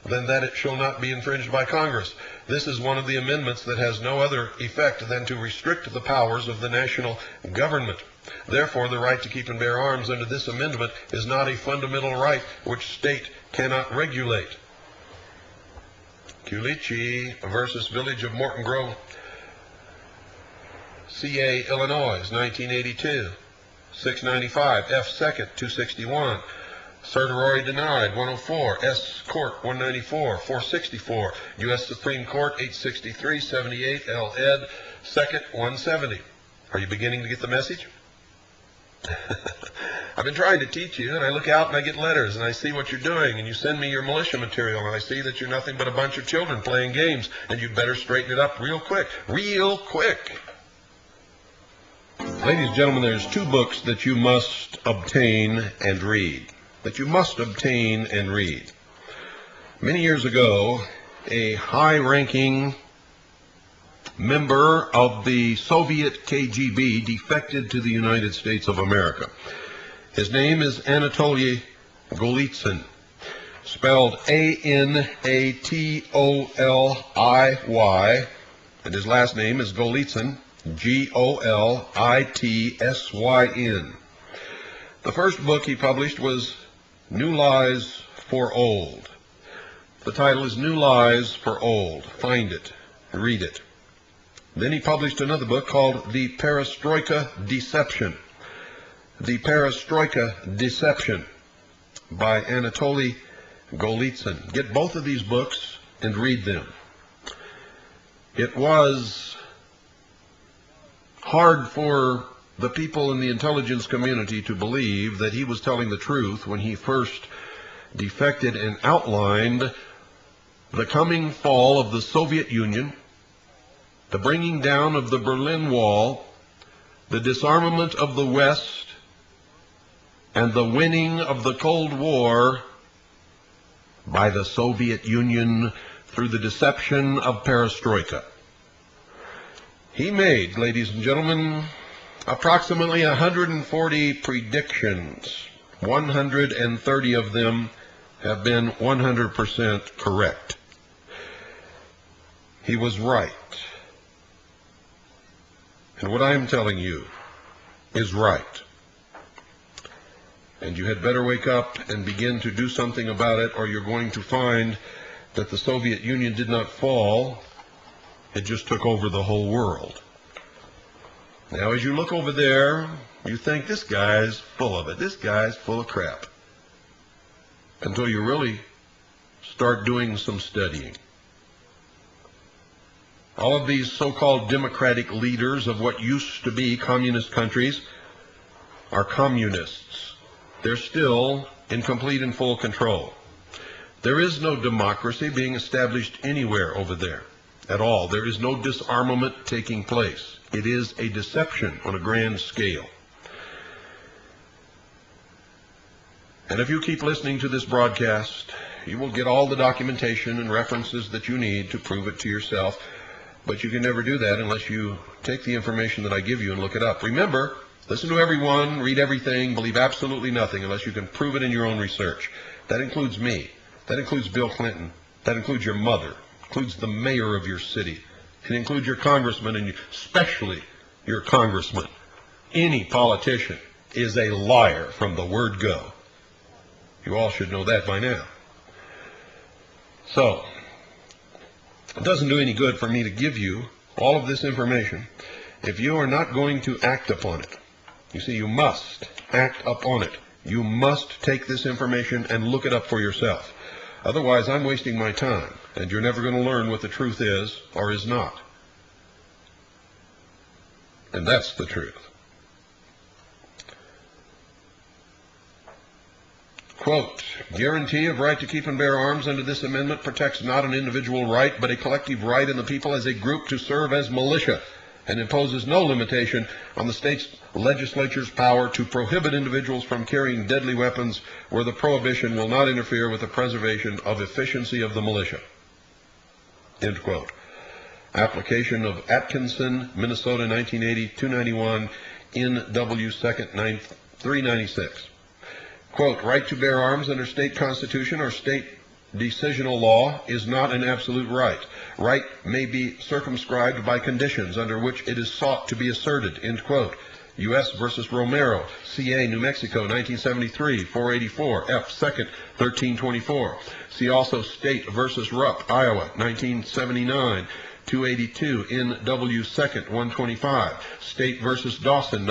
Speaker 1: than that it shall not be infringed by Congress. This is one of the amendments that has no other effect than to restrict the powers of the national government. Therefore, the right to keep and bear arms under this amendment is not a fundamental right which state cannot regulate." Culichi versus Village of Morton Grove, CA, Illinois, 1982, 695, F. 2nd, 261. Certiorari denied, 104. S. Court, 194, 464. U.S. Supreme Court, 863, 78. L. Ed. 2nd, 170. Are you beginning to get the message? I've been trying to teach you, and I look out and I get letters, and I see what you're doing, and you send me your militia material, and I see that you're nothing but a bunch of children playing games, and you better straighten it up real quick. Real quick. Ladies and gentlemen, there's two books that you must obtain and read. Many years ago, a high-ranking member of the Soviet KGB defected to the United States of America. His name is Anatoly Golitsyn, spelled A-N-A-T-O-L-I-Y, and his last name is Golitsyn, G-O-L-I-T-S-Y-N. The first book he published was New Lies for Old. The title is New Lies for Old. Find it, read it. Then he published another book called The Perestroika Deception. The Perestroika Deception by Anatoly Golitsyn. Get both of these books and read them. It was hard for the people in the intelligence community to believe that he was telling the truth when he first defected and outlined the coming fall of the Soviet Union, the bringing down of the Berlin Wall, the disarmament of the West, and the winning of the Cold War by the Soviet Union through the deception of perestroika. He made, ladies and gentlemen, approximately 140 predictions. 130 of them have been 100% correct. He was right. And what I am telling you is right. And you had better wake up and begin to do something about it, or you're going to find that the Soviet Union did not fall, it just took over the whole world. Now, as you look over there, you think, this guy's full of it. This guy's full of crap. Until you really start doing some studying. All of these so-called democratic leaders of what used to be communist countries are communists. They're still in complete and full control. There is no democracy being established anywhere over there at all. There is no disarmament taking place. It is a deception on a grand scale. And if you keep listening to this broadcast, you will get all the documentation and references that you need to prove it to yourself. But you can never do that unless you take the information that I give you and look it up. Remember, listen to everyone, read everything, believe absolutely nothing unless you can prove it in your own research. That includes me. That includes Bill Clinton. That includes your mother. It includes the mayor of your city. It includes your congressman, and especially your congressman. Any politician is a liar from the word go. You all should know that by now. So, it doesn't do any good for me to give you all of this information if you are not going to act upon it. You see, you must act upon it. You must take this information and look it up for yourself. Otherwise, I'm wasting my time, and you're never going to learn what the truth is or is not. And that's the truth. Quote, guarantee of right to keep and bear arms under this amendment protects not an individual right, but a collective right in the people as a group to serve as militia, and imposes no limitation on the state's legislature's power to prohibit individuals from carrying deadly weapons where the prohibition will not interfere with the preservation of efficiency of the militia. End quote. Application of Atkinson, Minnesota, 1980, 291, N.W. 2nd, 396. Quote, right to bear arms under state constitution or state decisional law is not an absolute right. Right may be circumscribed by conditions under which it is sought to be asserted, end quote. U.S. versus Romero, C.A., New Mexico, 1973, 484, F. 2nd, 1324. See also State versus Rupp, Iowa, 1979, 282, N.W. 2nd, 125. State versus Dawson,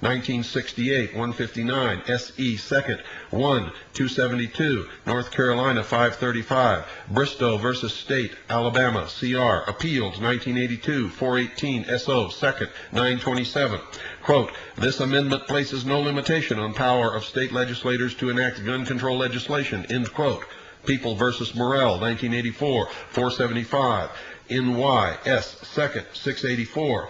Speaker 1: 1968, 159, SE 2nd, 1, 272, North Carolina 535, Bristow versus State, Alabama, CR, appealed 1982, 418, SO 2nd, 927. Quote, this amendment places no limitation on power of state legislators to enact gun control legislation, end quote. People versus Morrell, 1984, 475, NYS 2nd, 684.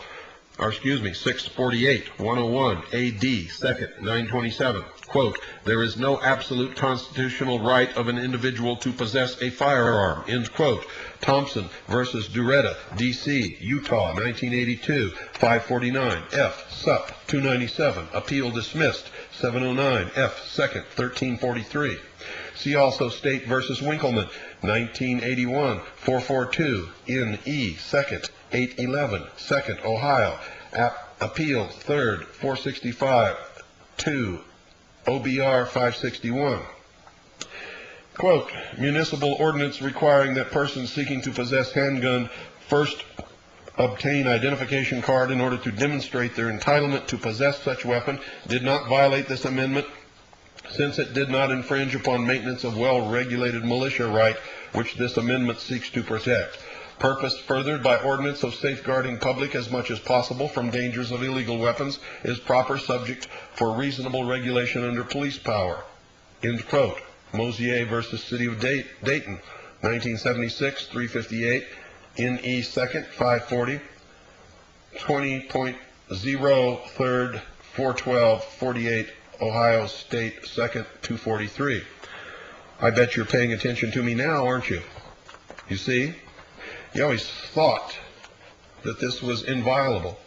Speaker 1: 648, 101, AD, 2nd, 927. Quote, there is no absolute constitutional right of an individual to possess a firearm, end quote. Thompson versus Duretta, D.C., Utah, 1982, 549, F, Sup, 297, appeal dismissed, 709, F, 2nd, 1343. See also State versus Winkleman, 1981, 442, N.E., 2nd, 811, 2nd, Ohio, appealed, 3rd, 465, 2, OBR 561. Quote, municipal ordinance requiring that persons seeking to possess handgun first obtain identification card in order to demonstrate their entitlement to possess such weapon did not violate this amendment, since it did not infringe upon maintenance of well-regulated militia right, which this amendment seeks to protect. Purpose furthered by ordinance of safeguarding public as much as possible from dangers of illegal weapons is proper subject for reasonable regulation under police power. End quote. Mosier versus City of Dayton, 1976, 358, NE 2nd, 540, 20.0, 3rd, 412, 48, Ohio State 2nd, 243. I bet you're paying attention to me now, aren't you? You see? You always thought that this was inviolable.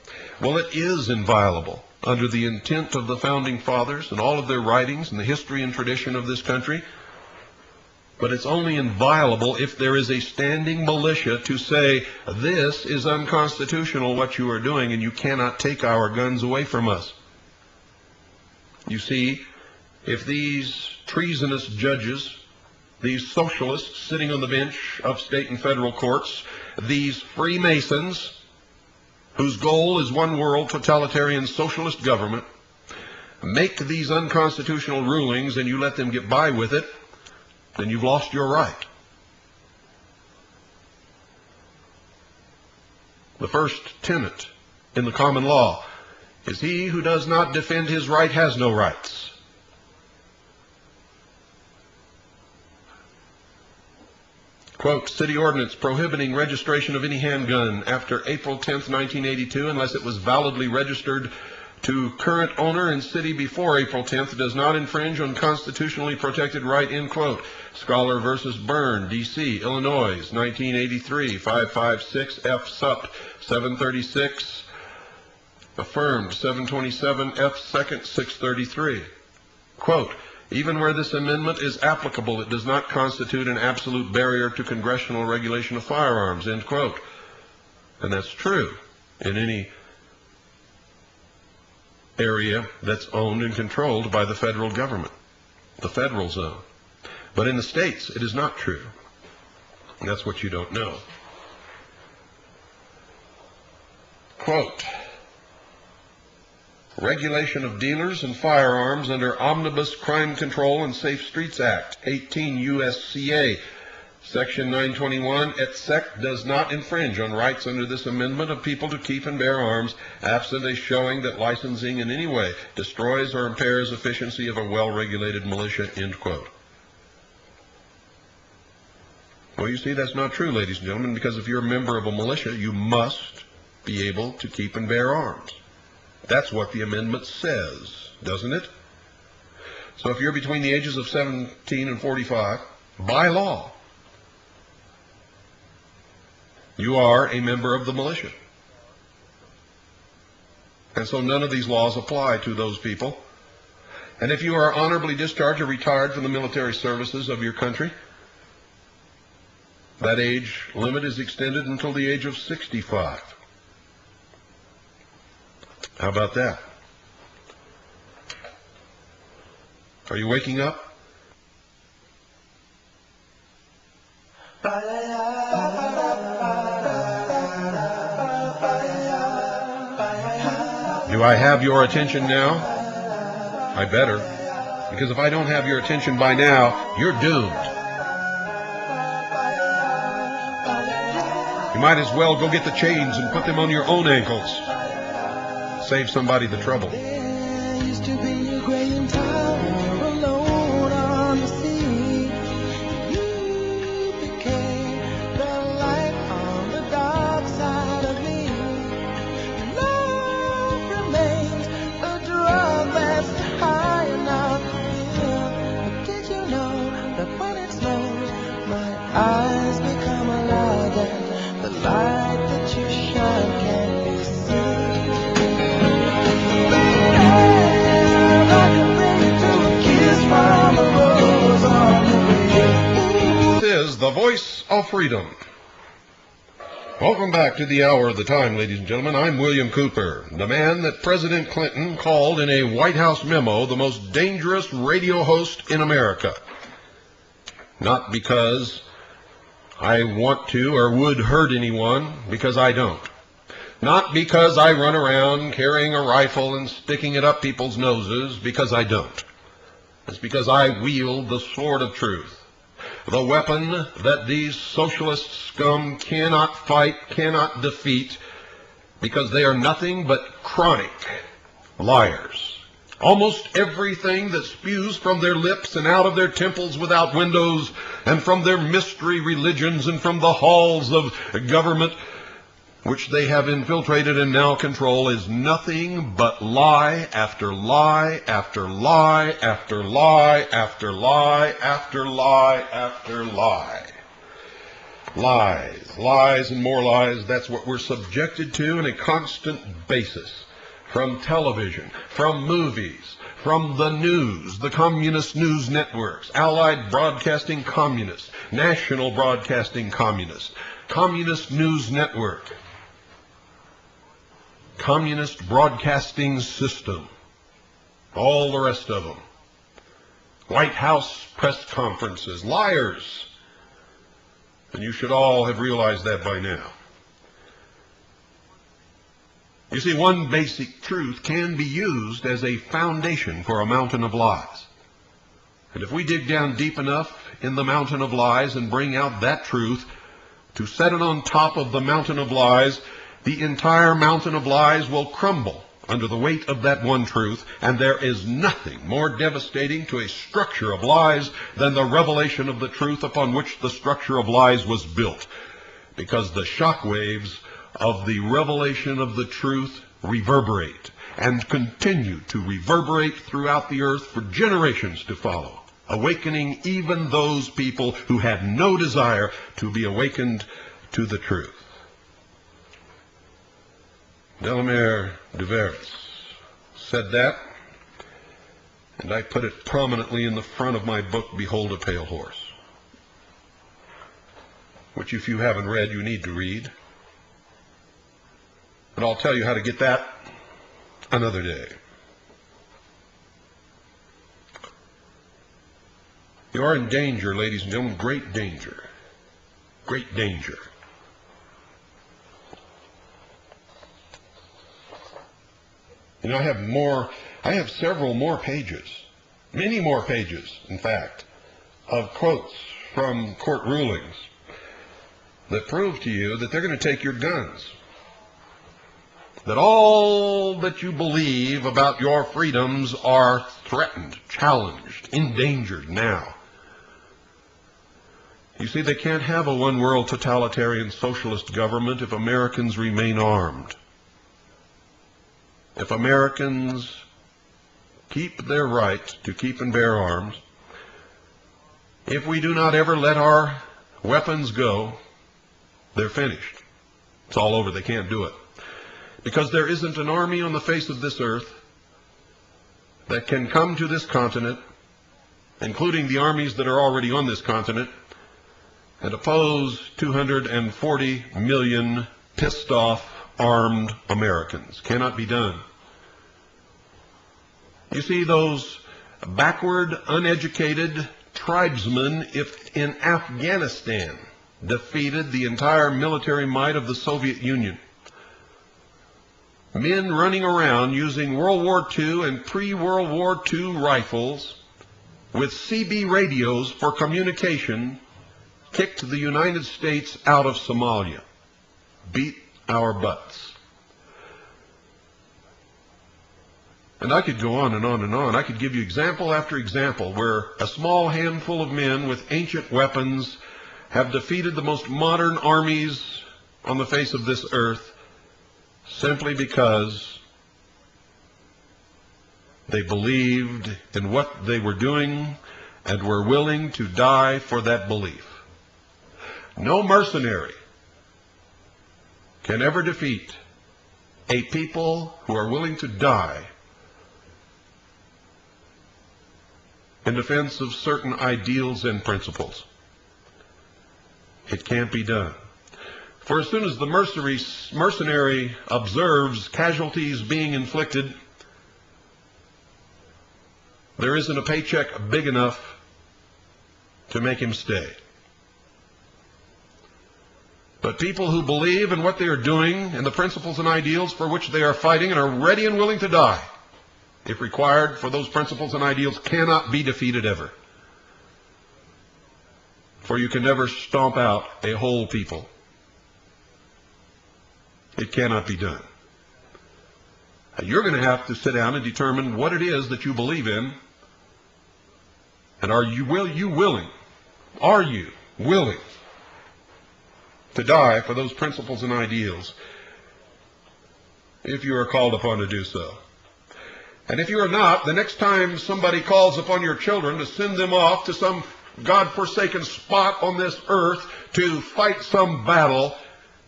Speaker 1: Well, it is inviolable under the intent of the Founding Fathers and all of their writings and the history and tradition of this country. But it's only inviolable if there is a standing militia to say, this is unconstitutional what you are doing and you cannot take our guns away from us. You see, if these treasonous judges, these socialists sitting on the bench of state and federal courts, these Freemasons, whose goal is one world totalitarian socialist government, make these unconstitutional rulings and you let them get by with it, then you've lost your right. The first tenet in the common law is he who does not defend his right has no rights. Quote, city ordinance prohibiting registration of any handgun after April 10th, 1982, unless it was validly registered to current owner in city before April 10th, does not infringe on constitutionally protected right, end quote. Scholar versus Byrne, D.C., Illinois, 1983, 556, F. Sup, 736, affirmed, 727, F. 2nd, 633. Quote, even where this amendment is applicable, it does not constitute an absolute barrier to congressional regulation of firearms, end quote. And that's true in any area that's owned and controlled by the federal government, the federal zone. But in the states, it is not true. And that's what you don't know. Quote, regulation of dealers and firearms under Omnibus Crime Control and Safe Streets Act, 18 U.S.C.A., Section 921, et sec. Does not infringe on rights under this amendment of people to keep and bear arms, absent a showing that licensing in any way destroys or impairs efficiency of a well-regulated militia, end quote. Well, you see, that's not true, ladies and gentlemen, because if you're a member of a militia, you must be able to keep and bear arms. That's what the amendment says, doesn't it? So if you're between the ages of 17 and 45, by law, you are a member of the militia. And so none of these laws apply to those people. And if you are honorably discharged or retired from the military services of your country, that age limit is extended until the age of 65. How about that? Are you waking up? Do I have your attention now? I better. Because if I don't have your attention by now, you're doomed. You might as well go get the chains and put them on your own ankles. Save somebody the trouble.
Speaker 3: There used to be a great tower alone on the sea. You became the light on the dark side of me. Love remains a drug that's high enough to feel. But did you know that when it snows, my eyes become alive and the light that you shine can be seen?
Speaker 1: This is the voice of freedom. Welcome back to the hour of the time, ladies and gentlemen. I'm William Cooper, the man that President Clinton called in a White House memo the most dangerous radio host in America. Not because I want to or would hurt anyone, because I don't. Not because I run around carrying a rifle and sticking it up people's noses, because I don't. It's because I wield the sword of truth, the weapon that these socialist scum cannot fight, cannot defeat, because they are nothing but chronic liars. Almost everything that spews from their lips and out of their temples without windows, and from their mystery religions and from the halls of government which they have infiltrated and now control, is nothing but lie after lie after lie after lie after lie after lie after lie. Lies, lies and more lies. That's what we're subjected to on a constant basis. From television, from movies, from the news, the communist news networks, Allied Broadcasting Communists, National Broadcasting Communists, Communist News Network, Communist Broadcasting System, all the rest of them. White House press conferences, liars. And you should all have realized that by now. You see, one basic truth can be used as a foundation for a mountain of lies. And if we dig down deep enough in the mountain of lies and bring out that truth to set it on top of the mountain of lies, the entire mountain of lies will crumble under the weight of that one truth, and there is nothing more devastating to a structure of lies than the revelation of the truth upon which the structure of lies was built, because the shock waves of the revelation of the truth reverberate and continue to reverberate throughout the earth for generations to follow, awakening even those people who had no desire to be awakened to the truth. Delamere de Veris said that, and I put it prominently in the front of my book, Behold a Pale Horse, which if you haven't read, you need to read. And I'll tell you how to get that another day. You are in danger, ladies and gentlemen, great danger. Great danger. You know, I have several more pages, many more pages, in fact, of quotes from court rulings that prove to you that they're going to take your guns. That all that you believe about your freedoms are threatened, challenged, endangered now. You see, they can't have a one-world totalitarian socialist government if Americans remain armed. If Americans keep their right to keep and bear arms, if we do not ever let our weapons go, they're finished. It's all over. They can't do it. Because there isn't an army on the face of this earth that can come to this continent, including the armies that are already on this continent, and oppose 240 million pissed off, armed Americans. Cannot be done. You see, those backward, uneducated tribesmen, if in Afghanistan, defeated the entire military might of the Soviet Union, men running around using World War II and pre-World War II rifles with CB radios for communication kicked the United States out of Somalia, beat our butts. And I could go on and on and on. I could give you example after example where a small handful of men with ancient weapons have defeated the most modern armies on the face of this earth simply because they believed in what they were doing and were willing to die for that belief. No mercenary can ever defeat a people who are willing to die in defense of certain ideals and principles. It can't be done. For as soon as the mercenary observes casualties being inflicted, there isn't a paycheck big enough to make him stay. But people who believe in what they are doing and the principles and ideals for which they are fighting and are ready and willing to die, if required, for those principles and ideals, cannot be defeated ever. For you can never stomp out a whole people. It cannot be done. You're going to have to sit down and determine what it is that you believe in, and are you willing to die for those principles and ideals if you are called upon to do so. And if you are not, the next time somebody calls upon your children to send them off to some God-forsaken spot on this earth to fight some battle,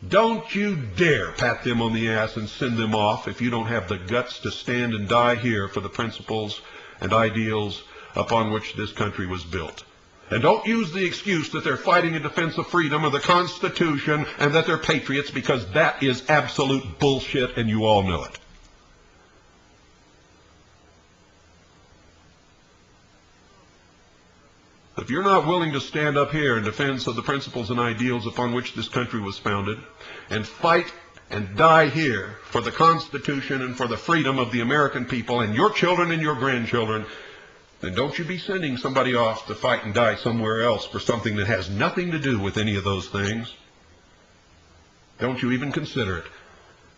Speaker 1: don't you dare pat them on the ass and send them off if you don't have the guts to stand and die here for the principles and ideals upon which this country was built. And don't use the excuse that they're fighting in defense of freedom or the Constitution and that they're patriots, because that is absolute bullshit and you all know it. If you're not willing to stand up here in defense of the principles and ideals upon which this country was founded and fight and die here for the Constitution and for the freedom of the American people and your children and your grandchildren, then don't you be sending somebody off to fight and die somewhere else for something that has nothing to do with any of those things. Don't you even consider it.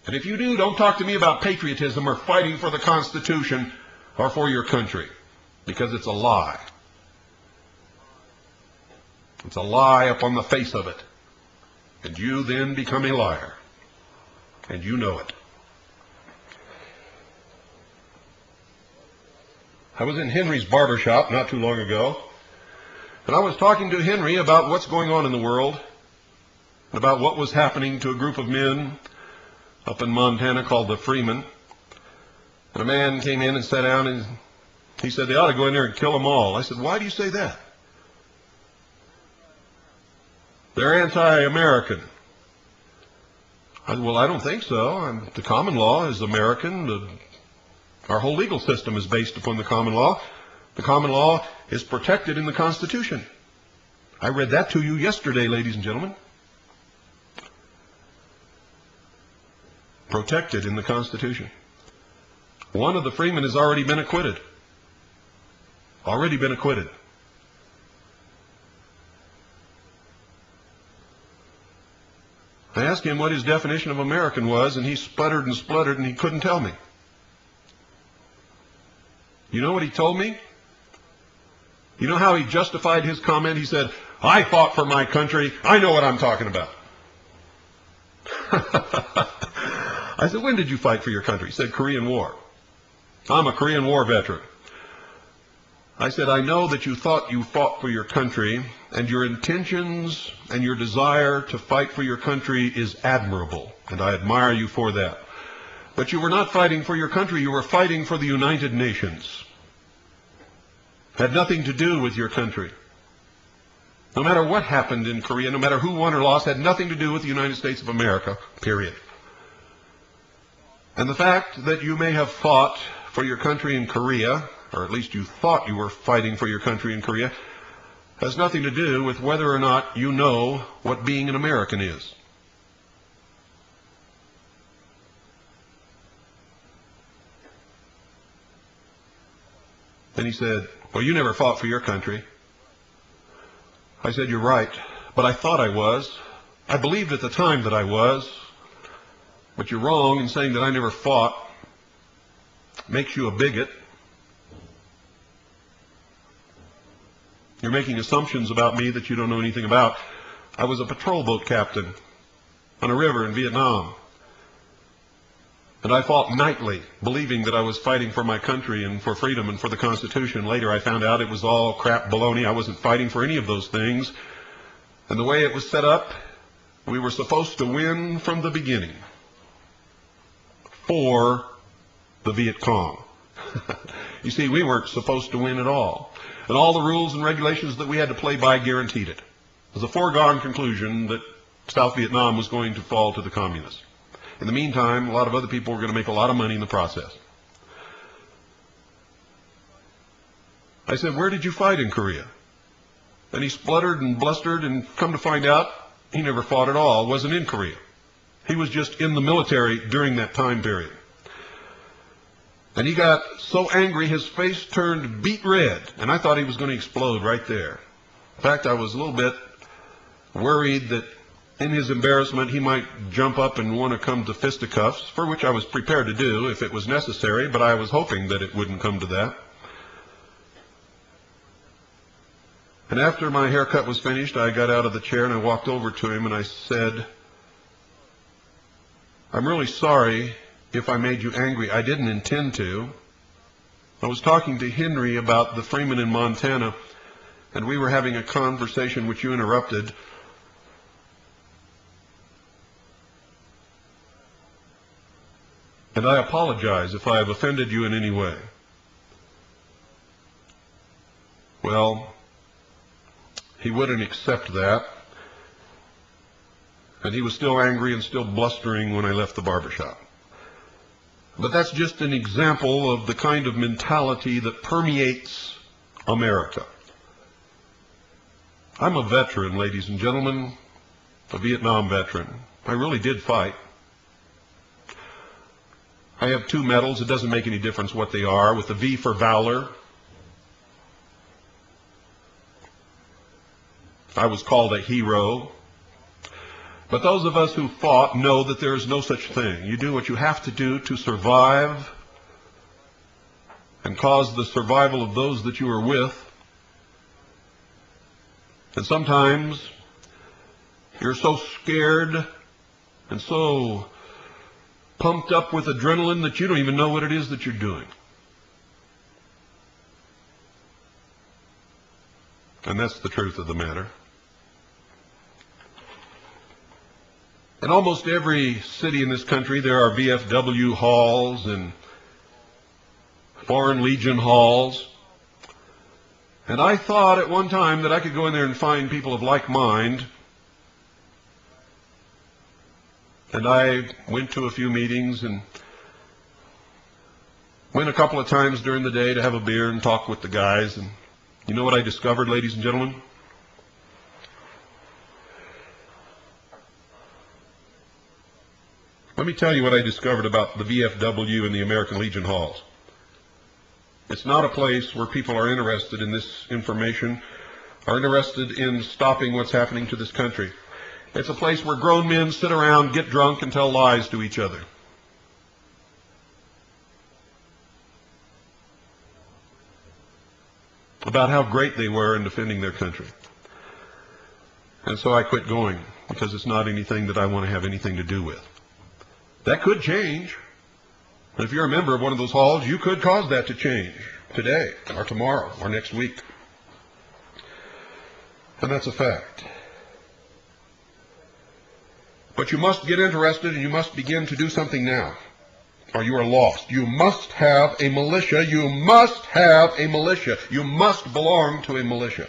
Speaker 1: And if you do, don't talk to me about patriotism or fighting for the Constitution or for your country, because it's a lie. It's a lie upon the face of it. And you then become a liar. And you know it. I was in Henry's barber shop not too long ago, and I was talking to Henry about what's going on in the world, and about what was happening to a group of men up in Montana called the Freemen. And a man came in and sat down, and he said they ought to go in there and kill them all. I said, why do you say that? They're anti-American. I said, well, I don't think so. The common law is American. Our whole legal system is based upon the common law. The common law is protected in the Constitution. I read that to you yesterday, ladies and gentlemen. Protected in the Constitution. One of the freemen has already been acquitted. Already been acquitted. I asked him what his definition of American was, and he sputtered and spluttered, and he couldn't tell me. You know what he told me? You know how he justified his comment? He said, I fought for my country. I know what I'm talking about. I said, when did you fight for your country? He said, Korean War. I'm a Korean War veteran. I said, I know that you thought you fought for your country, and your intentions and your desire to fight for your country is admirable, and I admire you for that. But you were not fighting for your country, you were fighting for the United Nations. Had nothing to do with your country. No matter what happened in Korea, no matter who won or lost, had nothing to do with the United States of America, period. And the fact that you may have fought for your country in Korea, or at least you thought you were fighting for your country in Korea, has nothing to do with whether or not you know what being an American is. And he said, "Well, you never fought for your country." I said, "You're right, but I thought I was. I believed at the time that I was. But you're wrong in saying that I never fought. Makes you a bigot. You're making assumptions about me that you don't know anything about. I was a patrol boat captain on a river in Vietnam. And I fought nightly, believing that I was fighting for my country and for freedom and for the Constitution. Later I found out it was all crap baloney. I wasn't fighting for any of those things. And the way it was set up, we were supposed to win from the beginning for the Viet Cong." You see, we weren't supposed to win at all. And all the rules and regulations that we had to play by guaranteed it. It was a foregone conclusion that South Vietnam was going to fall to the communists. In the meantime, a lot of other people were going to make a lot of money in the process. I said, "Where did you fight in Korea?" And he spluttered and blustered, and come to find out, he never fought at all, wasn't in Korea. He was just in the military during that time period. And he got so angry his face turned beet red, and I thought he was going to explode right there. In fact, I was a little bit worried that in his embarrassment he might jump up and want to come to fisticuffs, for which I was prepared to do if it was necessary, but I was hoping that it wouldn't come to that. And after my haircut was finished, I got out of the chair and I walked over to him and I said, "I'm really sorry if I made you angry. I didn't intend to. I was talking to Henry about the Freeman in Montana, and we were having a conversation which you interrupted. And I apologize if I have offended you in any way." Well, he wouldn't accept that. And he was still angry and still blustering when I left the barbershop. But that's just an example of the kind of mentality that permeates America. I'm a veteran, ladies and gentlemen, a Vietnam veteran. I really did fight. I have 2 medals. It doesn't make any difference what they are, with the V for valor. I was called a hero. But those of us who fought know that there is no such thing. You do what you have to do to survive and cause the survival of those that you are with. And sometimes you're so scared and so pumped up with adrenaline that you don't even know what it is that you're doing. And that's the truth of the matter. In almost every city in this country, there are VFW halls and Foreign Legion halls. And I thought at one time that I could go in there and find people of like mind. And I went to a few meetings and went a couple of times during the day to have a beer and talk with the guys. And you know what I discovered, ladies and gentlemen? Let me tell you what I discovered about the VFW and the American Legion halls. It's not a place where people are interested in this information, are interested in stopping what's happening to this country. It's a place where grown men sit around, get drunk, and tell lies to each other. About how great they were in defending their country. And so I quit going, because it's not anything that I want to have anything to do with. That could change. And if you're a member of one of those halls, you could cause that to change today, or tomorrow, or next week. And that's a fact. But you must get interested and you must begin to do something now, or you are lost. You must have a militia. You must have a militia. You must belong to a militia.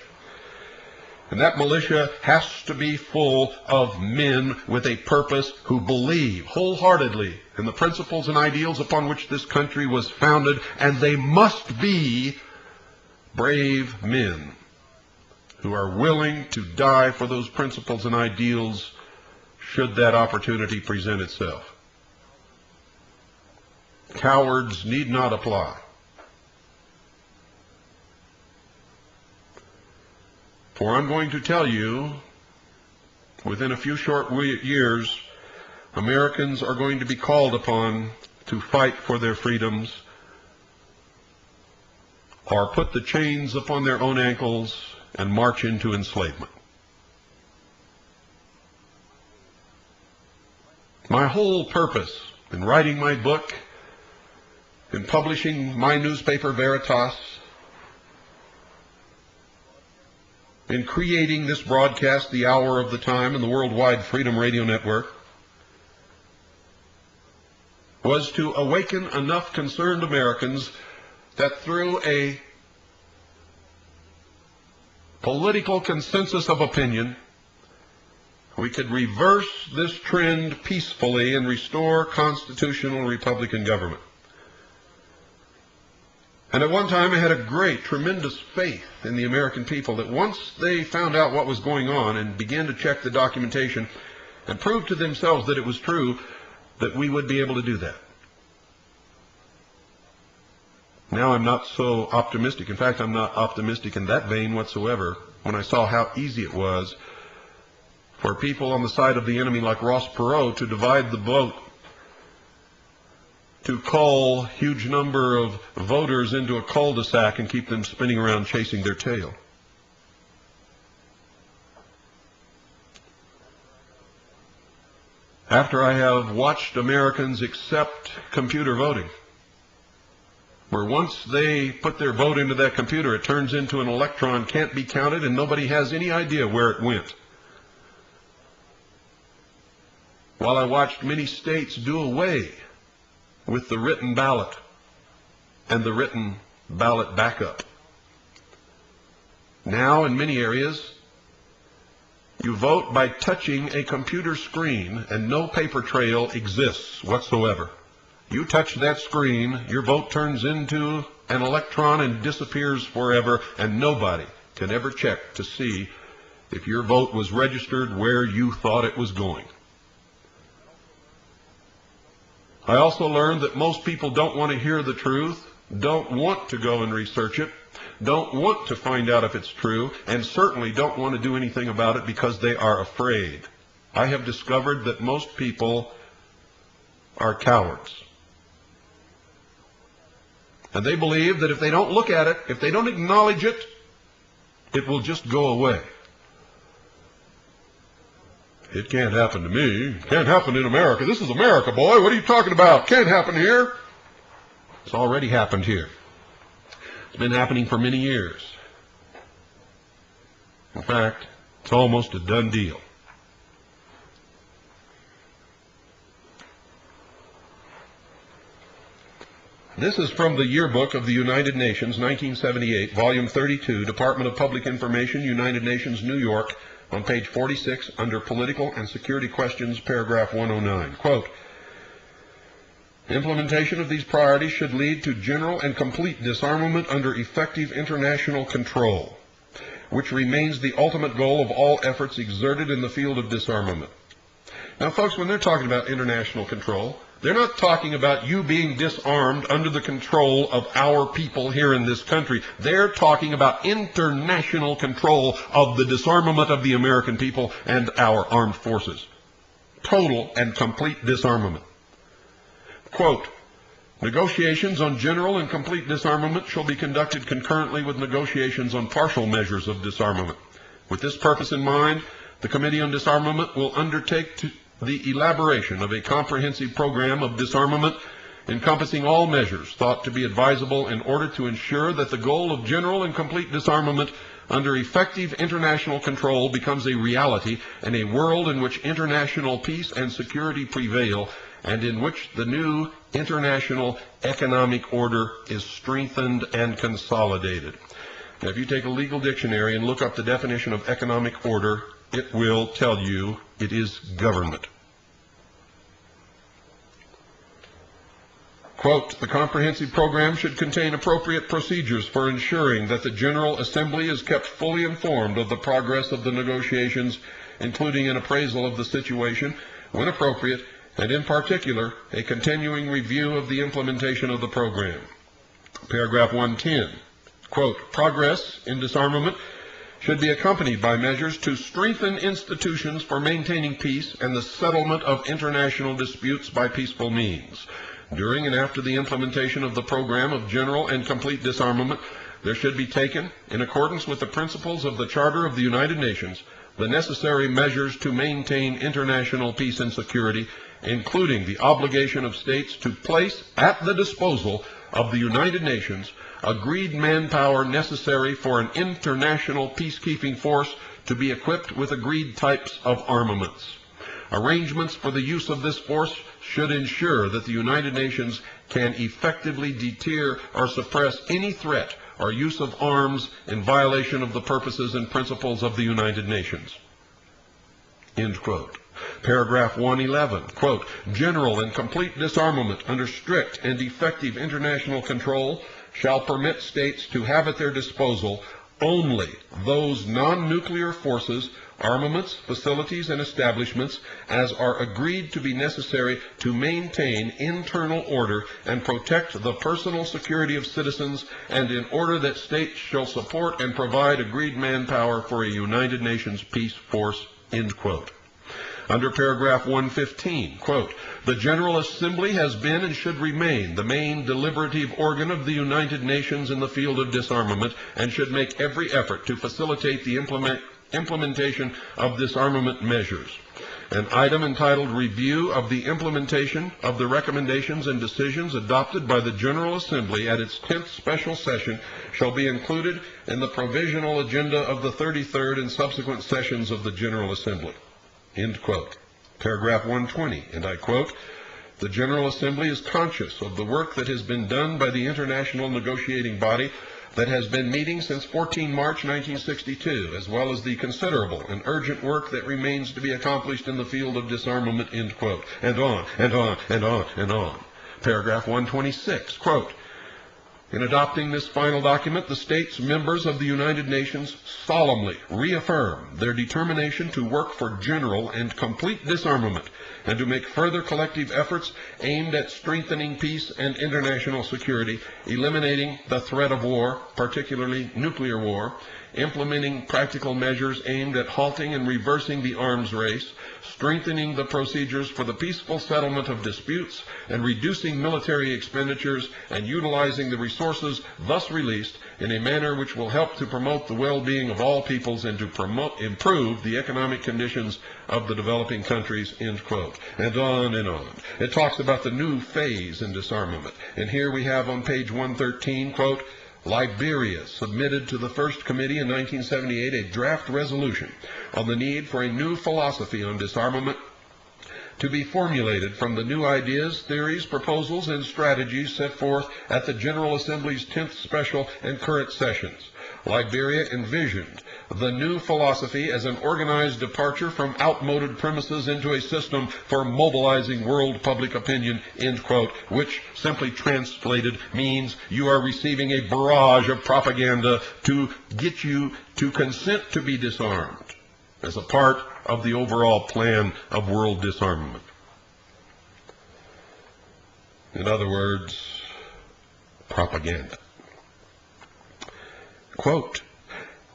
Speaker 1: And that militia has to be full of men with a purpose who believe wholeheartedly in the principles and ideals upon which this country was founded, and they must be brave men who are willing to die for those principles and ideals should that opportunity present itself. Cowards need not apply. For I'm going to tell you, within a few short years, Americans are going to be called upon to fight for their freedoms or put the chains upon their own ankles and march into enslavement. My whole purpose in writing my book, in publishing my newspaper Veritas, in creating this broadcast, The Hour of the Time, and the Worldwide Freedom Radio Network, was to awaken enough concerned Americans that through a political consensus of opinion, we could reverse this trend peacefully and restore constitutional Republican government. And at one time I had a great, tremendous faith in the American people that once they found out what was going on and began to check the documentation and prove to themselves that it was true, that we would be able to do that. Now I'm not so optimistic. In fact, I'm not optimistic in that vein whatsoever when I saw how easy it was for people on the side of the enemy like Ross Perot to divide the vote, to call huge number of voters into a cul-de-sac and keep them spinning around chasing their tail. After I have watched Americans accept computer voting, where once they put their vote into that computer, it turns into an electron, can't be counted, and nobody has any idea where it went. While I watched many states do away with the written ballot and the written ballot backup. Now, in many areas, you vote by touching a computer screen and no paper trail exists whatsoever. You touch that screen, your vote turns into an electron and disappears forever, and nobody can ever check to see if your vote was registered where you thought it was going. I also learned that most people don't want to hear the truth, don't want to go and research it, don't want to find out if it's true, and certainly don't want to do anything about it because they are afraid. I have discovered that most people are cowards. And they believe that if they don't look at it, if they don't acknowledge it, it will just go away. It can't happen to me. It can't happen in America. This is America, boy. What are you talking about? Can't happen here. It's already happened here. It's been happening for many years. In fact, it's almost a done deal. This is from the Yearbook of the United Nations, 1978, Volume 32, Department of Public Information, United Nations, New York, on page 46, under Political and Security Questions, paragraph 109. Quote, implementation of these priorities should lead to general and complete disarmament under effective international control, which remains the ultimate goal of all efforts exerted in the field of disarmament. Now, folks, when they're talking about international control, they're not talking about you being disarmed under the control of our people here in this country. They're talking about international control of the disarmament of the American people and our armed forces. Total and complete disarmament. Quote, negotiations on general and complete disarmament shall be conducted concurrently with negotiations on partial measures of disarmament. With this purpose in mind, the Committee on Disarmament will undertake the elaboration of a comprehensive program of disarmament encompassing all measures thought to be advisable in order to ensure that the goal of general and complete disarmament under effective international control becomes a reality in a world in which international peace and security prevail and in which the new international economic order is strengthened and consolidated. Now, if you take a legal dictionary and look up the definition of economic order, it will tell you it is government. Quote, the comprehensive program should contain appropriate procedures for ensuring that the General Assembly is kept fully informed of the progress of the negotiations, including an appraisal of the situation, when appropriate, and in particular, a continuing review of the implementation of the program. Paragraph 110, quote, progress in disarmament should be accompanied by measures to strengthen institutions for maintaining peace and the settlement of international disputes by peaceful means. During and after the implementation of the program of general and complete disarmament, there should be taken, in accordance with the principles of the Charter of the United Nations, the necessary measures to maintain international peace and security, including the obligation of states to place at the disposal of the United Nations agreed manpower necessary for an international peacekeeping force to be equipped with agreed types of armaments. Arrangements for the use of this force should ensure that the United Nations can effectively deter or suppress any threat or use of arms in violation of the purposes and principles of the United Nations. End quote. Paragraph 111, quote, general and complete disarmament under strict and effective international control shall permit states to have at their disposal only those non-nuclear forces, armaments, facilities, and establishments as are agreed to be necessary to maintain internal order and protect the personal security of citizens, and in order that states shall support and provide agreed manpower for a United Nations peace force, end quote. Under paragraph 115, quote, the General Assembly has been and should remain the main deliberative organ of the United Nations in the field of disarmament, and should make every effort to facilitate the implementation of disarmament measures. An item entitled Review of the Implementation of the Recommendations and Decisions adopted by the General Assembly at its 10th Special Session shall be included in the provisional agenda of the 33rd and subsequent sessions of the General Assembly. End quote. Paragraph 120, and I quote, the General Assembly is conscious of the work that has been done by the international negotiating body that has been meeting since 14 March 1962, as well as the considerable and urgent work that remains to be accomplished in the field of disarmament, end quote, and on, and on, and on, and on. Paragraph 126, quote, in adopting this final document, the states members of the United Nations solemnly reaffirm their determination to work for general and complete disarmament and to make further collective efforts aimed at strengthening peace and international security, eliminating the threat of war, particularly nuclear war, implementing practical measures aimed at halting and reversing the arms race, strengthening the procedures for the peaceful settlement of disputes, and reducing military expenditures and utilizing the resources thus released in a manner which will help to promote the well-being of all peoples and to improve the economic conditions of the developing countries, end quote. And on and on. It talks about the new phase in disarmament. And here we have on page 113, quote, Liberia submitted to the First Committee in 1978 a draft resolution on the need for a new philosophy on disarmament to be formulated from the new ideas, theories, proposals, and strategies set forth at the General Assembly's 10th Special and current sessions. Liberia envisioned the new philosophy as an organized departure from outmoded premises into a system for mobilizing world public opinion, end quote, which simply translated means you are receiving a barrage of propaganda to get you to consent to be disarmed as a part of the overall plan of world disarmament. In other words, propaganda. Quote,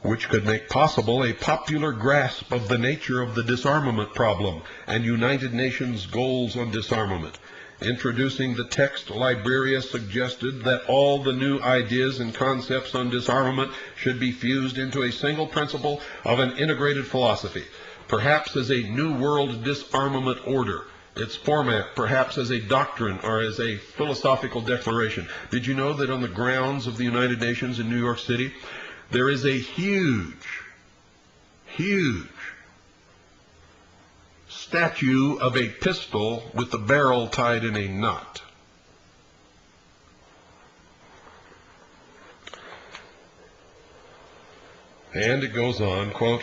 Speaker 1: which could make possible a popular grasp of the nature of the disarmament problem and United Nations goals on disarmament. Introducing the text, Liberia suggested that all the new ideas and concepts on disarmament should be fused into a single principle of an integrated philosophy, perhaps as a new world disarmament order. Its format perhaps as a doctrine or as a philosophical declaration. Did you know that on the grounds of the United Nations in New York City, there is a huge statue of a pistol with the barrel tied in a knot? And it goes on, quote,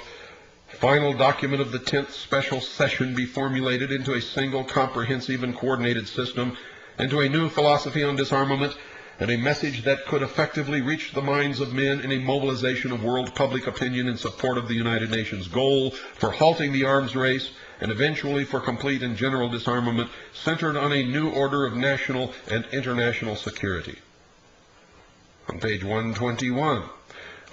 Speaker 1: final document of the 10th Special Session be formulated into a single comprehensive and coordinated system, into a new philosophy on disarmament, and a message that could effectively reach the minds of men in a mobilization of world public opinion in support of the United Nations goal for halting the arms race and eventually for complete and general disarmament, centered on a new order of national and international security. On page 121,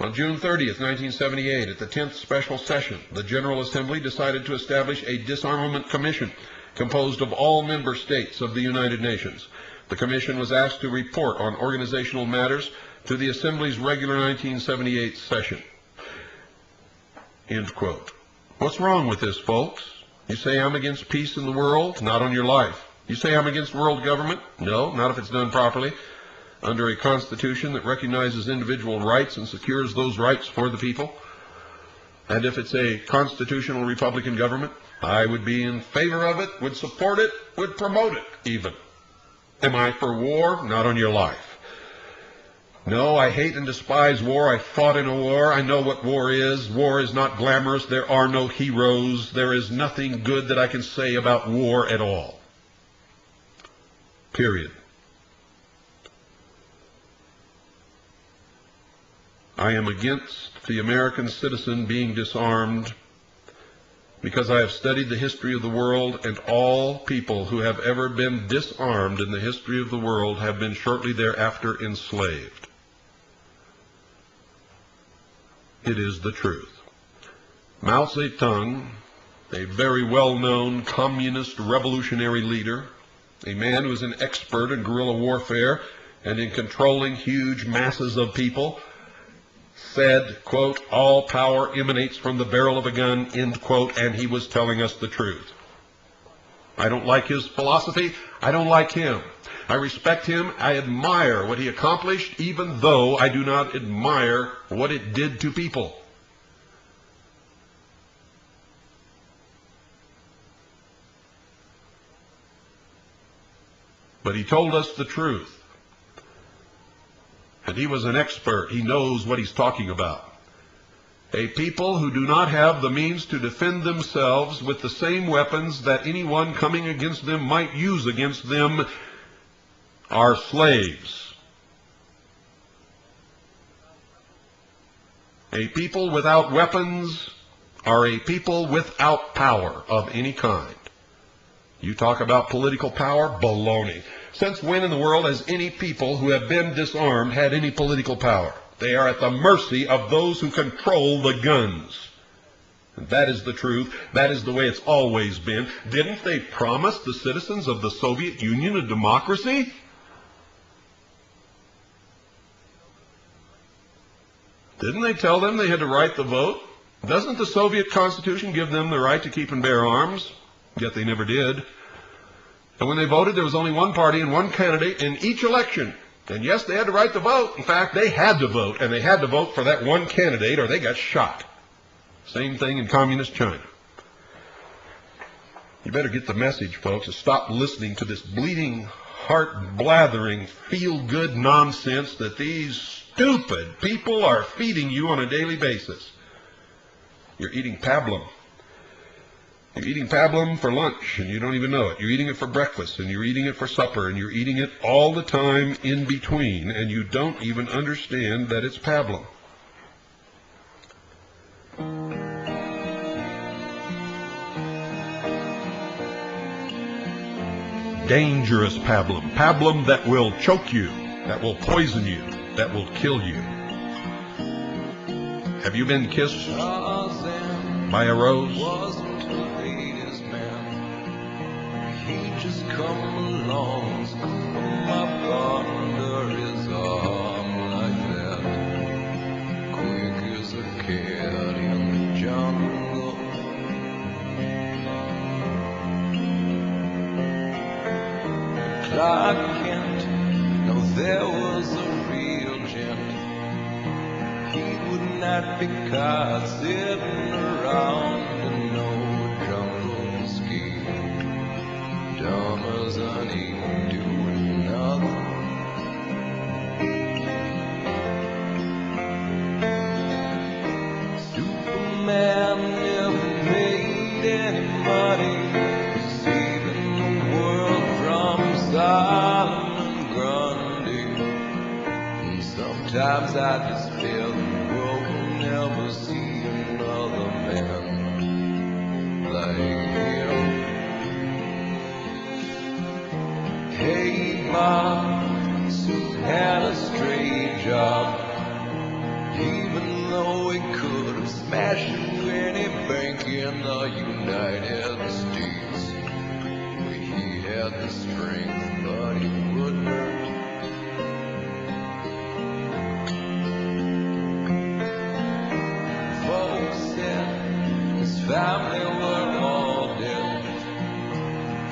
Speaker 1: On June 30th, 1978, at the 10th Special Session, the General Assembly decided to establish a disarmament commission composed of all member states of the United Nations. The commission was asked to report on organizational matters to the Assembly's regular 1978 session. End quote. What's wrong with this, folks? You say I'm against peace in the world? Not on your life. You say I'm against world government? No, not if it's done properly, under a constitution that recognizes individual rights and secures those rights for the people. And if it's a constitutional Republican government, I would be in favor of it, would support it, would promote it even. Am I for war? Not on your life. No, I hate and despise war. I fought in a war. I know what war is. War is not glamorous. There are no heroes. There is nothing good that I can say about war at all. Period. I am against the American citizen being disarmed because I have studied the history of the world, and all people who have ever been disarmed in the history of the world have been shortly thereafter enslaved. It is the truth. Mao Zedong, a very well-known communist revolutionary leader, a man who is an expert in guerrilla warfare and in controlling huge masses of people, said, quote, all power emanates from the barrel of a gun, end quote, and he was telling us the truth. I don't like his philosophy. I don't like him. I respect him. I admire what he accomplished, even though I do not admire what it did to people. But he told us the truth. And he was an expert. He knows what he's talking about. A people who do not have the means to defend themselves with the same weapons that anyone coming against them might use against them are slaves. A people without weapons are a people without power of any kind. You talk about political power? Baloney. Since when in the world has any people who have been disarmed had any political power? They are at the mercy of those who control the guns. And that is the truth. That is the way it's always been. Didn't they promise the citizens of the Soviet Union a democracy? Didn't they tell them they had to right the vote? Doesn't the Soviet Constitution give them the right to keep and bear arms? Yet they never did. And when they voted, there was only one party and one candidate in each election. And yes, they had to right the vote. In fact, they had to vote, and they had to vote for that one candidate or they got shot. Same thing in communist China. You better get the message, folks, and stop listening to this bleeding, heart-blathering, feel-good nonsense that these stupid people are feeding you on a daily basis. You're eating pablum. You're eating pablum for lunch, and you don't even know it. You're eating it for breakfast, and you're eating it for supper, and you're eating it all the time in between, and you don't even understand that it's pablum. Dangerous pablum. Pablum that will choke you, that will poison you, that will kill you. Have you been kissed by a rose?
Speaker 4: Just come along, come up under his arm like that, quick as a cat in the jungle. Clark Kent, no, there was a real gent. He would not be caught sitting around in no jungle scheme. Dumb as an eating, doing nothing. Superman never made any money, saving the world from Solomon Grundy. And sometimes I despair the world will never see another man like him. Hey, Bob, Sue had a straight job, even though he could have smashed any bank in the United States. He had the strength, but he wouldn't. Folks said his family were all dead.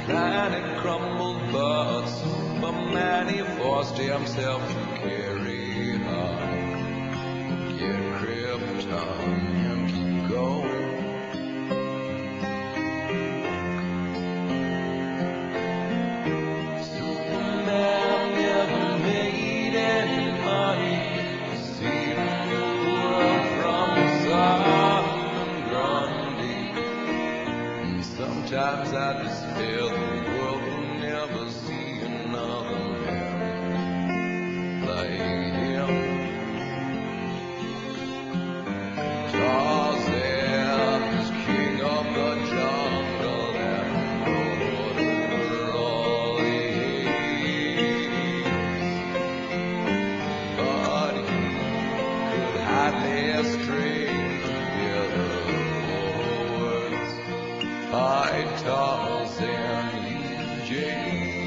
Speaker 4: Planet crumbled, but Superman he forced himself to carry on. Get Krypton and keep going. Superman never made any money. Saving the world from Solomon Grundy. And sometimes I despair the world will never see another man like him. Tarzan is king of the jungle and ruled over all the apes. But he could hardly string together all words. I Tarzan, he's Jane.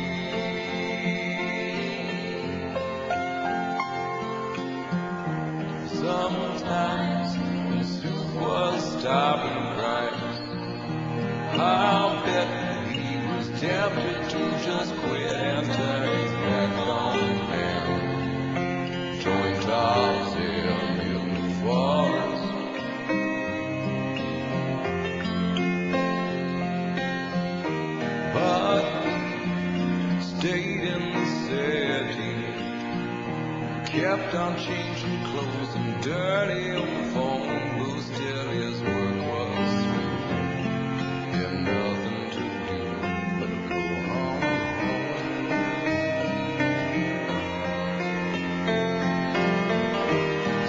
Speaker 4: Sometimes when Sue was stopping right, I'll bet he was tempted to just quit and turn his back on the man. Join Tarzan in the forest. But he stayed in the city, kept on changing clothes and dirty old phone booths till his work was through. Had nothing to do but go home.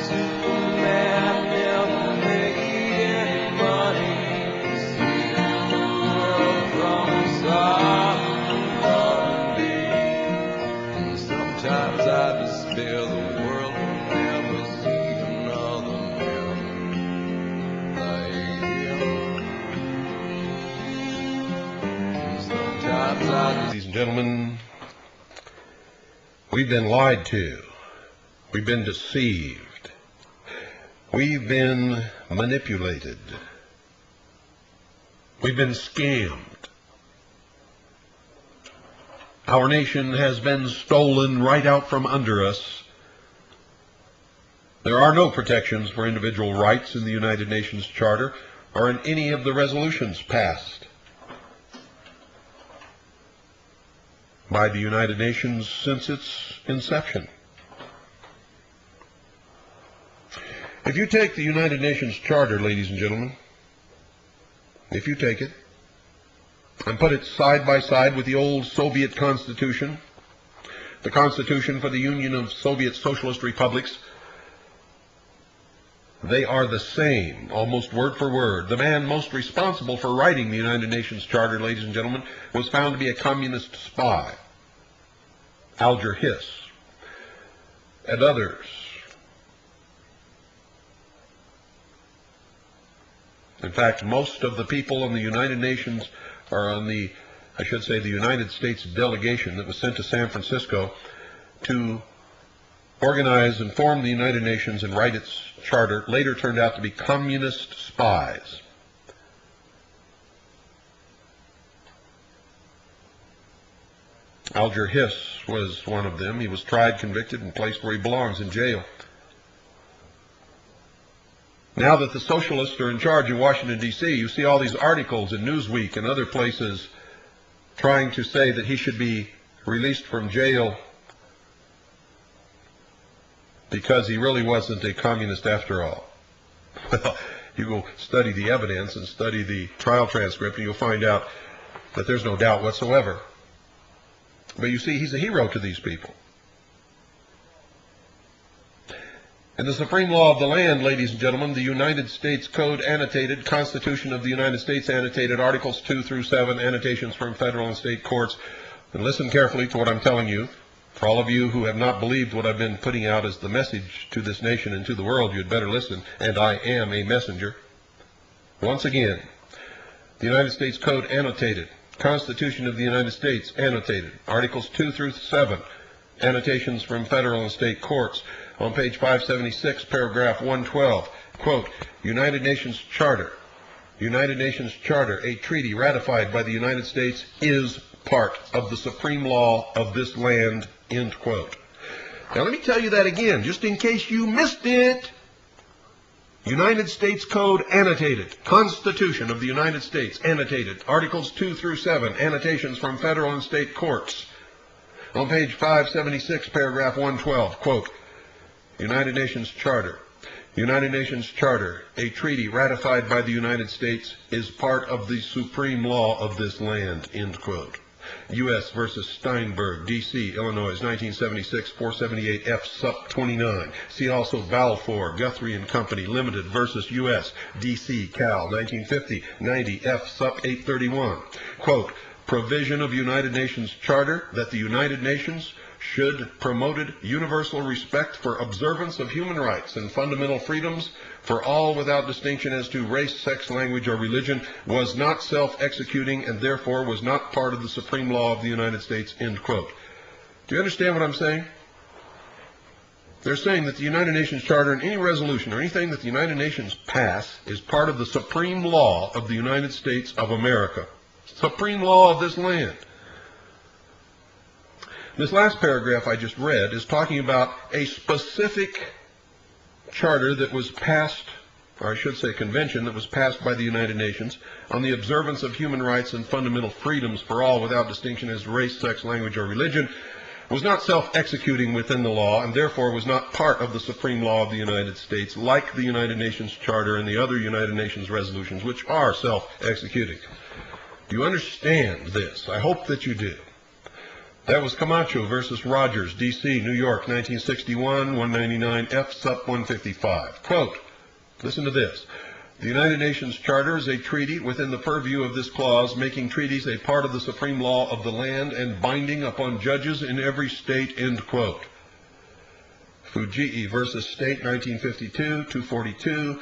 Speaker 4: Superman never made any money. Saving the world from Solomon Grundy. And sometimes I despair the world will never see another man like him. And sometimes I
Speaker 1: Ladies and gentlemen, we've been lied to. We've been deceived. We've been manipulated. We've been scammed. Our nation has been stolen right out from under us. There are no protections for individual rights in the United Nations Charter or in any of the resolutions passed by the United Nations since its inception. If you take the United Nations Charter, ladies and gentlemen, if you take it and put it side by side with the old Soviet Constitution, the Constitution for the Union of Soviet Socialist Republics, they are the same, almost word for word. The man most responsible for writing the United Nations Charter, ladies and gentlemen, was found to be a communist spy, Alger Hiss, and others. In fact, most of the people in the United Nations are on the, I should say, the United States delegation that was sent to San Francisco to organize and form the United Nations and write its charter, later turned out to be communist spies. Alger Hiss was one of them. He was tried, convicted, and placed where he belongs, in jail. Now that the socialists are in charge in Washington, D.C., you see all these articles in Newsweek and other places trying to say that he should be released from jail because he really wasn't a communist after all. Well, you go study the evidence and study the trial transcript and you'll find out that there's no doubt whatsoever. But you see, he's a hero to these people. In the supreme law of the land, ladies and gentlemen, the United States Code annotated, Constitution of the United States annotated, Articles 2 through 7, annotations from federal and state courts. And listen carefully to what I'm telling you. For all of you who have not believed what I've been putting out as the message to this nation and to the world, you'd better listen, and I am a messenger. Once again, the United States Code annotated, Constitution of the United States annotated, Articles 2 through 7, annotations from federal and state courts. On page 576, paragraph 112, quote, United Nations Charter, a treaty ratified by the United States is part of the supreme law of this land, end quote. Now let me tell you that again, just in case you missed it. United States Code annotated, Constitution of the United States annotated, Articles 2 through 7, annotations from federal and state courts. On page 576, paragraph 112, quote, United Nations Charter, a treaty ratified by the United States is part of the supreme law of this land, end quote. U.S. versus Steinberg, D.C., Illinois, 1976, 478 F. Sup. 29. See also Balfour, Guthrie and Company, Limited versus U.S., D.C., Cal, 1950, 90 F. Sup. 831. Quote, provision of United Nations Charter that the United Nations should promote universal respect for observance of human rights and fundamental freedoms for all without distinction as to race, sex, language, or religion, was not self-executing and therefore was not part of the supreme law of the United States, end quote. Do you understand what I'm saying? They're saying that the United Nations Charter and any resolution or anything that the United Nations pass is part of the supreme law of the United States of America. Supreme law of this land. This last paragraph I just read is talking about a specific charter that was passed, or I should say convention that was passed by the United Nations on the observance of human rights and fundamental freedoms for all without distinction as race, sex, language, or religion, was not self-executing within the law and therefore was not part of the supreme law of the United States like the United Nations Charter and the other United Nations resolutions, which are self-executing. Do you understand this? I hope that you do. That was Camacho versus Rogers, D.C., New York, 1961, 199 F. Sup. 155. Quote, listen to this. The United Nations Charter is a treaty within the purview of this clause, making treaties a part of the supreme law of the land and binding upon judges in every state, end quote. Fujii versus State, 1952, 242,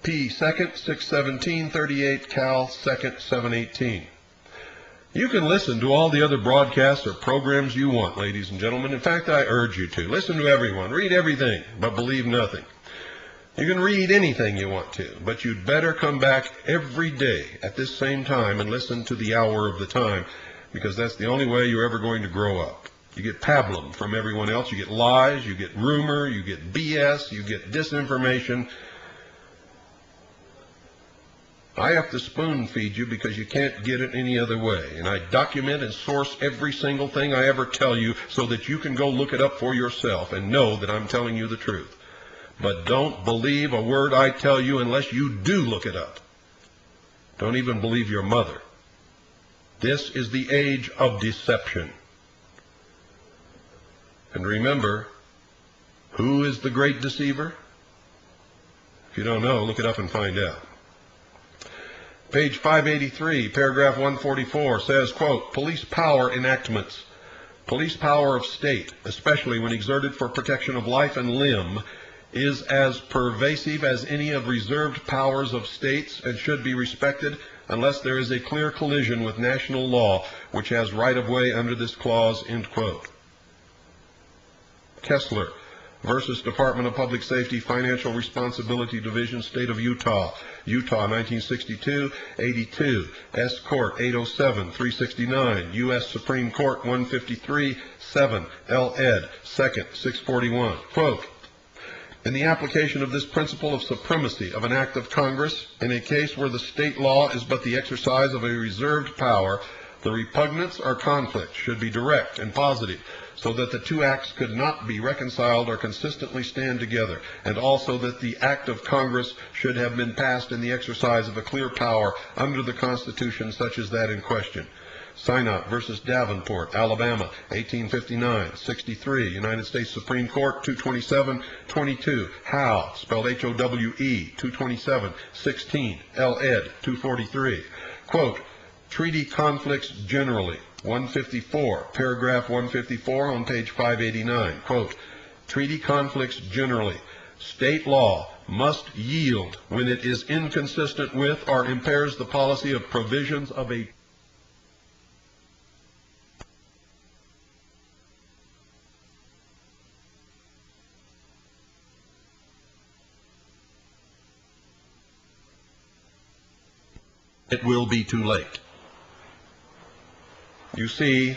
Speaker 1: P. 2nd, 617, 38, Cal. 2nd, 718. You can listen to all the other broadcasts or programs you want, ladies and gentlemen. In fact, I urge you to. Listen to everyone. Read everything, but believe nothing. You can read anything you want to, but you'd better come back every day at this same time and listen to the hour of the time, because that's the only way you're ever going to grow up. You get pablum from everyone else. You get lies, you get rumor, you get BS, you get disinformation. I have to spoon feed you because you can't get it any other way. And I document and source every single thing I ever tell you so that you can go look it up for yourself and know that I'm telling you the truth. But don't believe a word I tell you unless you do look it up. Don't even believe your mother. This is the age of deception. And remember, who is the great deceiver? If you don't know, look it up and find out. Page 583, paragraph 144 says, quote, police power enactments. Police power of state, especially when exerted for protection of life and limb, is as pervasive as any of reserved powers of states and should be respected unless there is a clear collision with national law, which has right-of-way under this clause, end quote. Kessler versus Department of Public Safety, Financial Responsibility Division, State of Utah, 1962, 82, S. Court, 807, 369, U.S. Supreme Court, 153, 7, L. Ed., 2nd, 641. Quote, in the application of this principle of supremacy of an act of Congress, in a case where the state law is but the exercise of a reserved power, the repugnance or conflict should be direct and positive, so that the two acts could not be reconciled or consistently stand together, and also that the act of Congress should have been passed in the exercise of a clear power under the Constitution such as that in question. Synott versus Davenport, Alabama, 1859, 63, United States Supreme Court, 227-22, Howe, spelled H-O-W-E, 227, 16, L. Ed., 243. Quote, treaty conflicts generally 154, paragraph 154 on page 589, quote, treaty conflicts generally, state law must yield when it is inconsistent with or impairs the policy of provisions of a it will be too late. You see,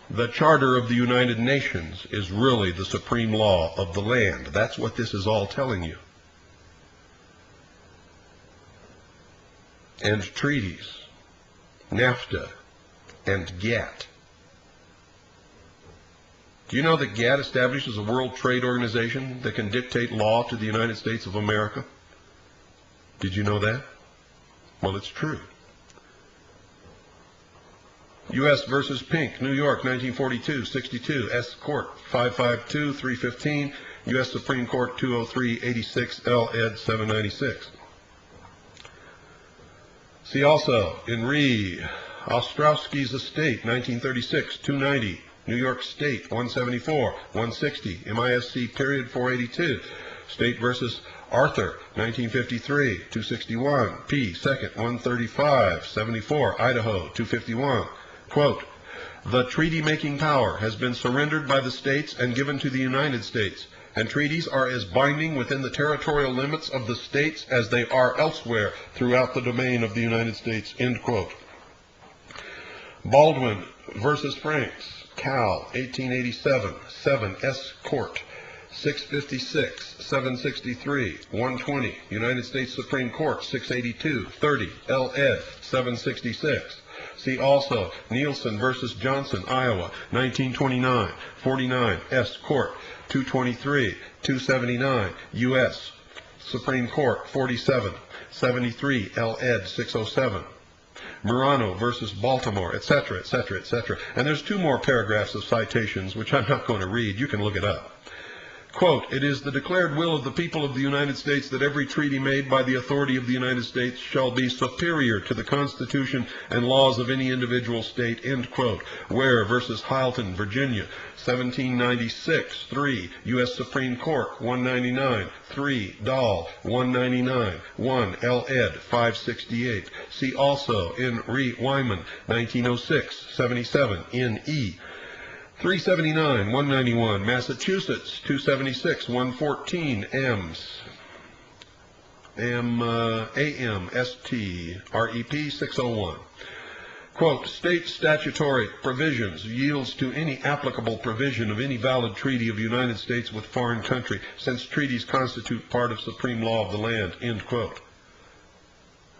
Speaker 1: the Charter of the United Nations is really the supreme law of the land. That's what this is all telling you. And treaties, NAFTA, and GATT. Do you know that GATT establishes a World Trade Organization that can dictate law to the United States of America? Did you know that? Well, it's true. U.S. versus Pink, New York, 1942, 62, S. Court, 552, 315, U.S. Supreme Court, 203, 86, L. ed. 796. See also, in Re. Ostrowski's Estate, 1936, 290, New York State, 174, 160, MISC period 482, State versus Arthur, 1953, 261, P. 2nd, 135, 74, Idaho, 251. Quote, the treaty-making power has been surrendered by the states and given to the United States, and treaties are as binding within the territorial limits of the states as they are elsewhere throughout the domain of the United States, end quote. Baldwin versus Franks, Cal, 1887, 7 S. Court, 656, 763, 120, United States Supreme Court, 682, 30, L. ed. 766. See also Nielsen versus Johnson, Iowa, 1929, 49, S. Court, 223, 279, U.S. Supreme Court, 47, 73, L. ed. 607. Murano versus Baltimore, etc., etc., etc. And there's two more paragraphs of citations, which I'm not going to read. You can look it up. Quote, it is the declared will of the people of the United States that every treaty made by the authority of the United States shall be superior to the Constitution and laws of any individual state, end quote. Ware versus Hileton, Virginia, 1796, 3, U.S. Supreme Court, 199, 3, Dahl, 199, 1, L. ed. 568. See also in Re. Wyman, 1906, 77, N. E. 379, 191, Massachusetts, 276, 114, AMST, REP 601. Quote, state statutory provisions yields to any applicable provision of any valid treaty of the United States with foreign country, since treaties constitute part of supreme law of the land, end quote.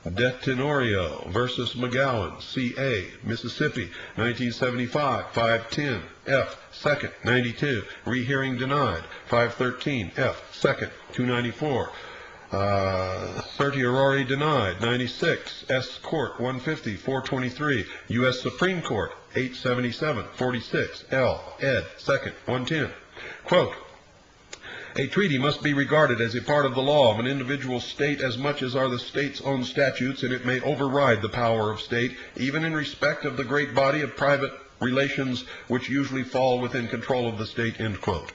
Speaker 1: DeTenorio versus McGowan, C.A., Mississippi, 1975, 510, F. 2nd, 92, rehearing denied, 513, F. 2nd, 294, certiorari denied, 96, S. Court, 150, 423, U.S. Supreme Court, 877, 46, L. ed. 2nd, 110. Quote, a treaty must be regarded as a part of the law of an individual state as much as are the state's own statutes, and it may override the power of state, even in respect of the great body of private relations which usually fall within control of the state, end quote.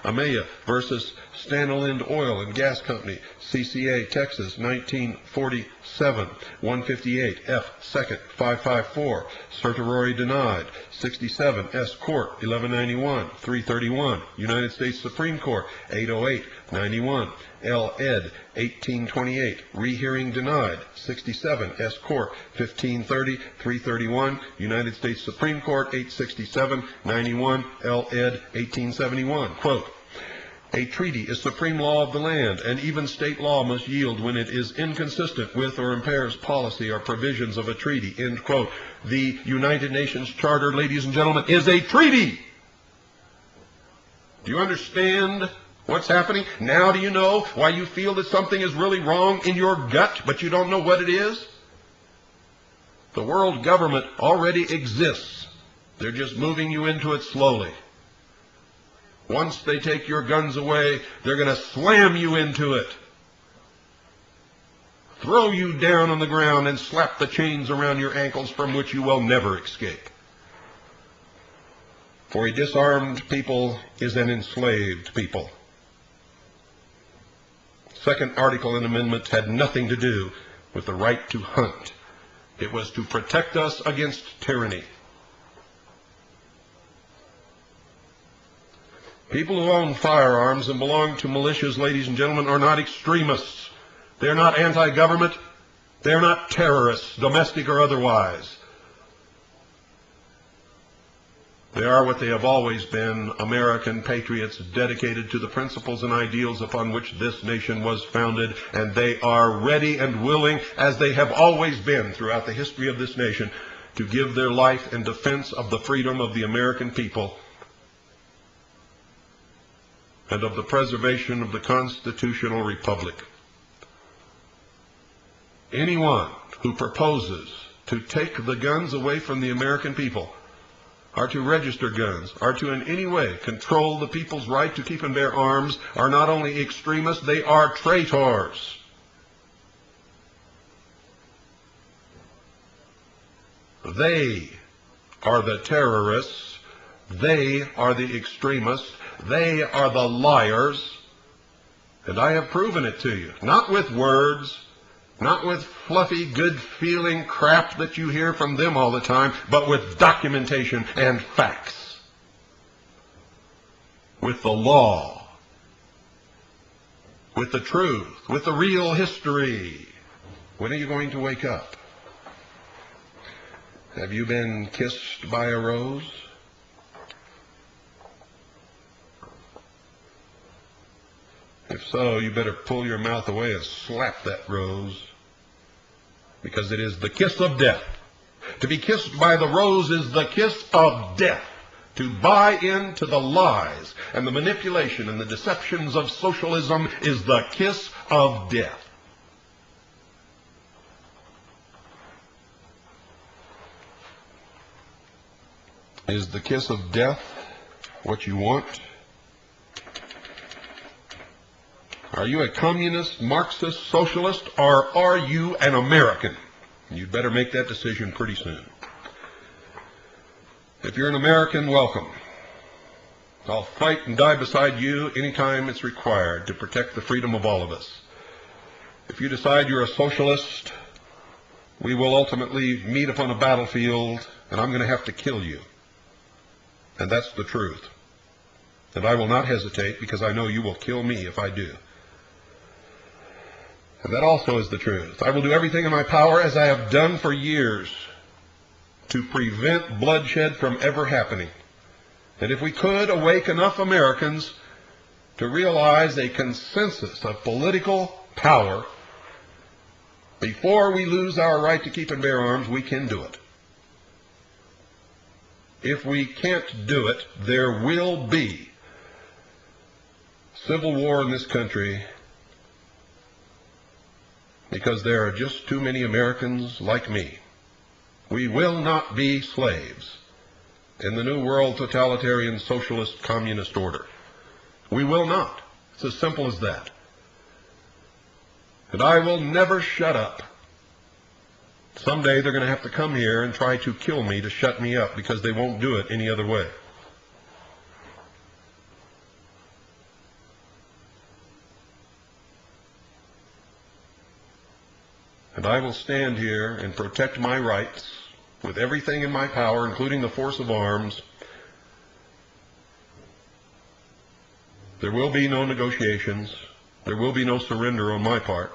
Speaker 1: Amaya versus Staniland Oil and Gas Company, CCA, Texas, 1947, 158, F. 2nd, 554, certiorari denied, 67, S. Court, 1191, 331, United States Supreme Court, 808, 91, L. ed. 1828, rehearing denied, 67, S. Court, 1530, 331, United States Supreme Court, 867, 91, L. ed. 1871. Quote, a treaty is supreme law of the land, and even state law must yield when it is inconsistent with or impairs policy or provisions of a treaty, end quote. The United Nations Charter, ladies and gentlemen, is a treaty. Do you understand what's happening? Now do you know why you feel that something is really wrong in your gut, but you don't know what it is? The world government already exists. They're just moving you into it slowly. Once they take your guns away, they're going to slam you into it, throw you down on the ground, and slap the chains around your ankles from which you will never escape. For a disarmed people is an enslaved people. Second article in the amendment had nothing to do with the right to hunt. It was to protect us against tyranny. People who own firearms and belong to militias, ladies and gentlemen, are not extremists. They're not anti-government. They're not terrorists, domestic or otherwise. They are what they have always been, American patriots dedicated to the principles and ideals upon which this nation was founded, and they are ready and willing, as they have always been throughout the history of this nation, to give their life in defense of the freedom of the American people and of the preservation of the constitutional republic. Anyone who proposes to take the guns away from the American people, are to register guns, are to in any way control the people's right to keep and bear arms, are not only extremists, they are traitors. They are the terrorists. They are the extremists. They are the liars. And I have proven it to you, not with words, not with fluffy, good-feeling crap that you hear from them all the time, but with documentation and facts. With the law. With the truth. With the real history. When are you going to wake up? Have you been kissed by a rose? If so, you better pull your mouth away and slap that rose, because it is the kiss of death. To be kissed by the rose is the kiss of death. To buy into the lies and the manipulation and the deceptions of socialism is the kiss of death. Is the kiss of death what you want? Are you a communist, Marxist, socialist, or are you an American? You'd better make that decision pretty soon. If you're an American, welcome. I'll fight and die beside you anytime it's required to protect the freedom of all of us. If you decide you're a socialist, we will ultimately meet upon a battlefield, and I'm going to have to kill you. And that's the truth. And I will not hesitate, because I know you will kill me if I do. And that also is the truth. I will do everything in my power, as I have done for years, to prevent bloodshed from ever happening. And if we could awake enough Americans to realize a consensus of political power before we lose our right to keep and bear arms, we can do it. If we can't do it, there will be civil war in this country, because there are just too many Americans like me. We will not be slaves in the New World totalitarian socialist communist order. We will not. It's as simple as that. And I will never shut up. Someday they're going to have to come here and try to kill me to shut me up, because they won't do it any other way. And I will stand here and protect my rights with everything in my power, including the force of arms. There will be no negotiations. There will be no surrender on my part.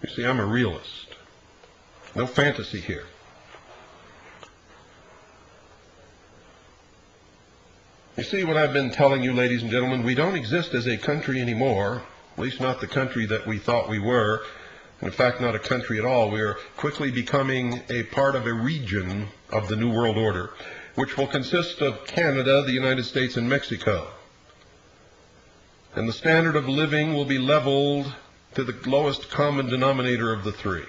Speaker 1: You see, I'm a realist. No fantasy here. You see what I've been telling you, ladies and gentlemen? We don't exist as a country anymore, at least not the country that we thought we were. In fact, not a country at all. We are quickly becoming a part of a region of the New World Order, which will consist of Canada, the United States, and Mexico. And the standard of living will be leveled to the lowest common denominator of the three.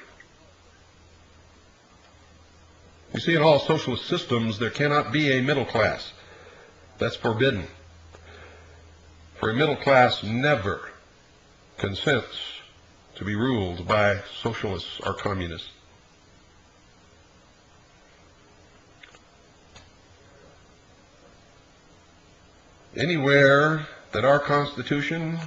Speaker 1: You see, in all socialist systems, there cannot be a middle class. That's forbidden. For a middle class never consents to be ruled by socialists or communists. Anywhere that our Constitution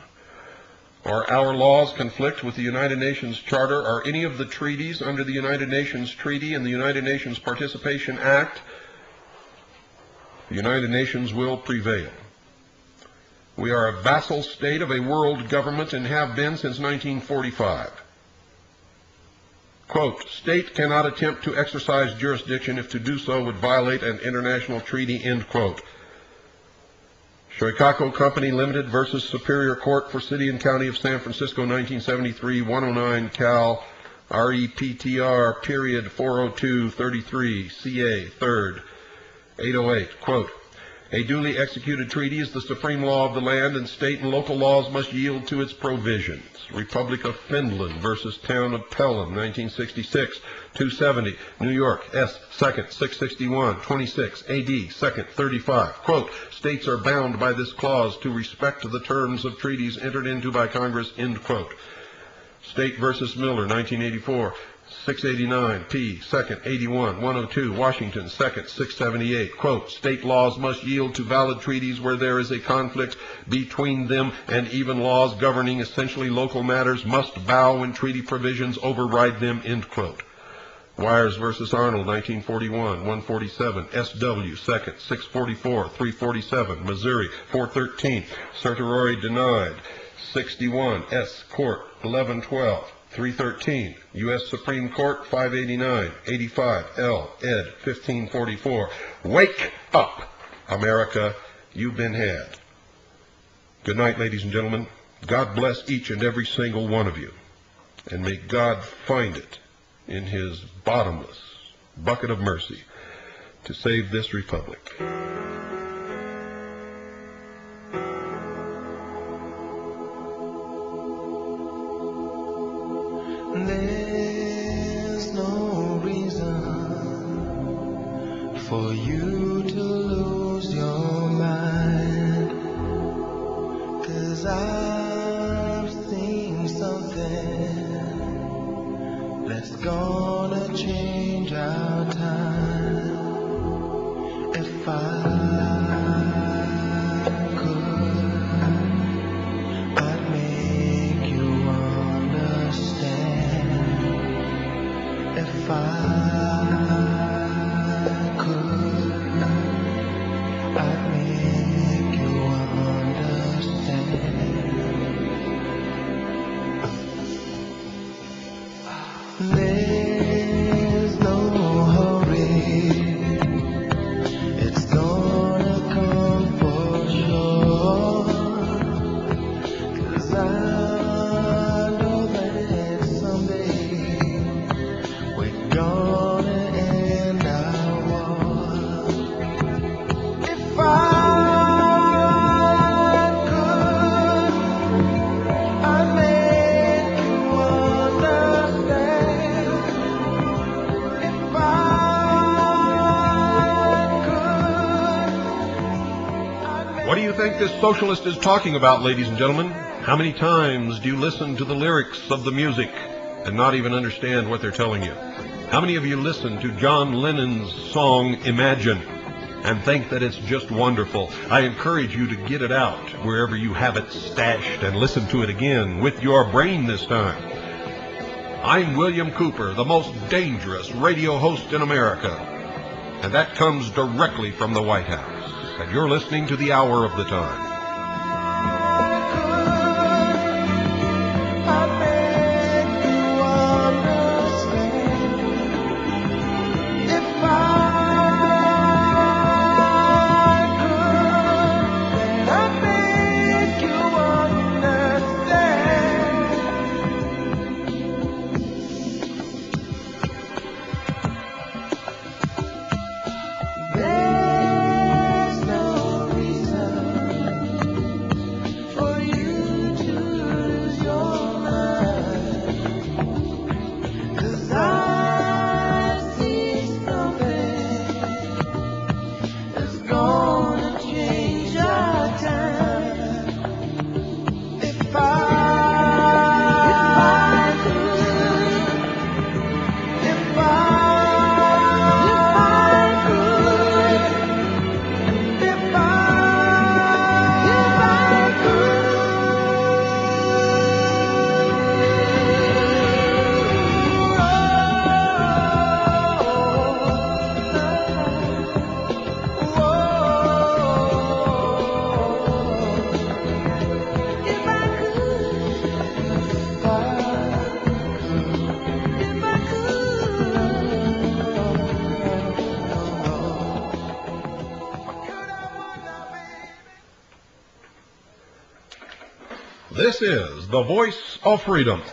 Speaker 1: or our laws conflict with the United Nations Charter or any of the treaties under the United Nations Treaty and the United Nations Participation Act, the United Nations will prevail. We are a vassal state of a world government and have been since 1945. Quote, state cannot attempt to exercise jurisdiction if to do so would violate an international treaty, end quote. Shoikaku Company Limited versus Superior Court for City and County of San Francisco, 1973, 109 Cal, REPTR, period 40233, CA, 3rd, 808, quote, a duly executed treaty is the supreme law of the land, and state and local laws must yield to its provisions. Republic of Finland versus Town of Pelham, 1966, 270, New York, S. 2nd, 661, 26, AD, 2nd, 35. Quote, states are bound by this clause to respect the terms of treaties entered into by Congress, end quote. State versus Miller, 1984. 689, P. 2nd, 81, 102, Washington, 2nd, 678. Quote, state laws must yield to valid treaties where there is a conflict between them, and even laws governing essentially local matters must bow when treaty provisions override them, end quote. Wires versus Arnold, 1941, 147, SW, 2nd, 644, 347, Missouri, 413, certiorari denied, 61, S. Court, 1112. 313, U.S. Supreme Court, 589, 85, L. Ed. 1544. Wake up, America, you've been had. Good night, ladies and gentlemen. God bless each and every single one of you, and may God find it in his bottomless bucket of mercy to save this republic.
Speaker 3: There's no reason for you to lose your mind, 'cause I've seen something that's gonna change our time. If I could, I'd make you understand. If I could, I'd make you understand. There's no hurry, it's gonna come for sure, 'cause I know that someday we're gonna end our war. If I could, I'd make you understand. If I could, I'd make.
Speaker 1: What do you think this socialist is talking about, ladies and gentlemen? How many times do you listen to the lyrics of the music and not even understand what they're telling you? How many of you listen to John Lennon's song Imagine and think that it's just wonderful? I encourage you to get it out wherever you have it stashed and listen to it again with your brain this time. I'm William Cooper, the most dangerous radio host in America, and that comes directly from the White House. And you're listening to the Hour of the Time.
Speaker 3: There's no reason
Speaker 1: This is the voice of freedom.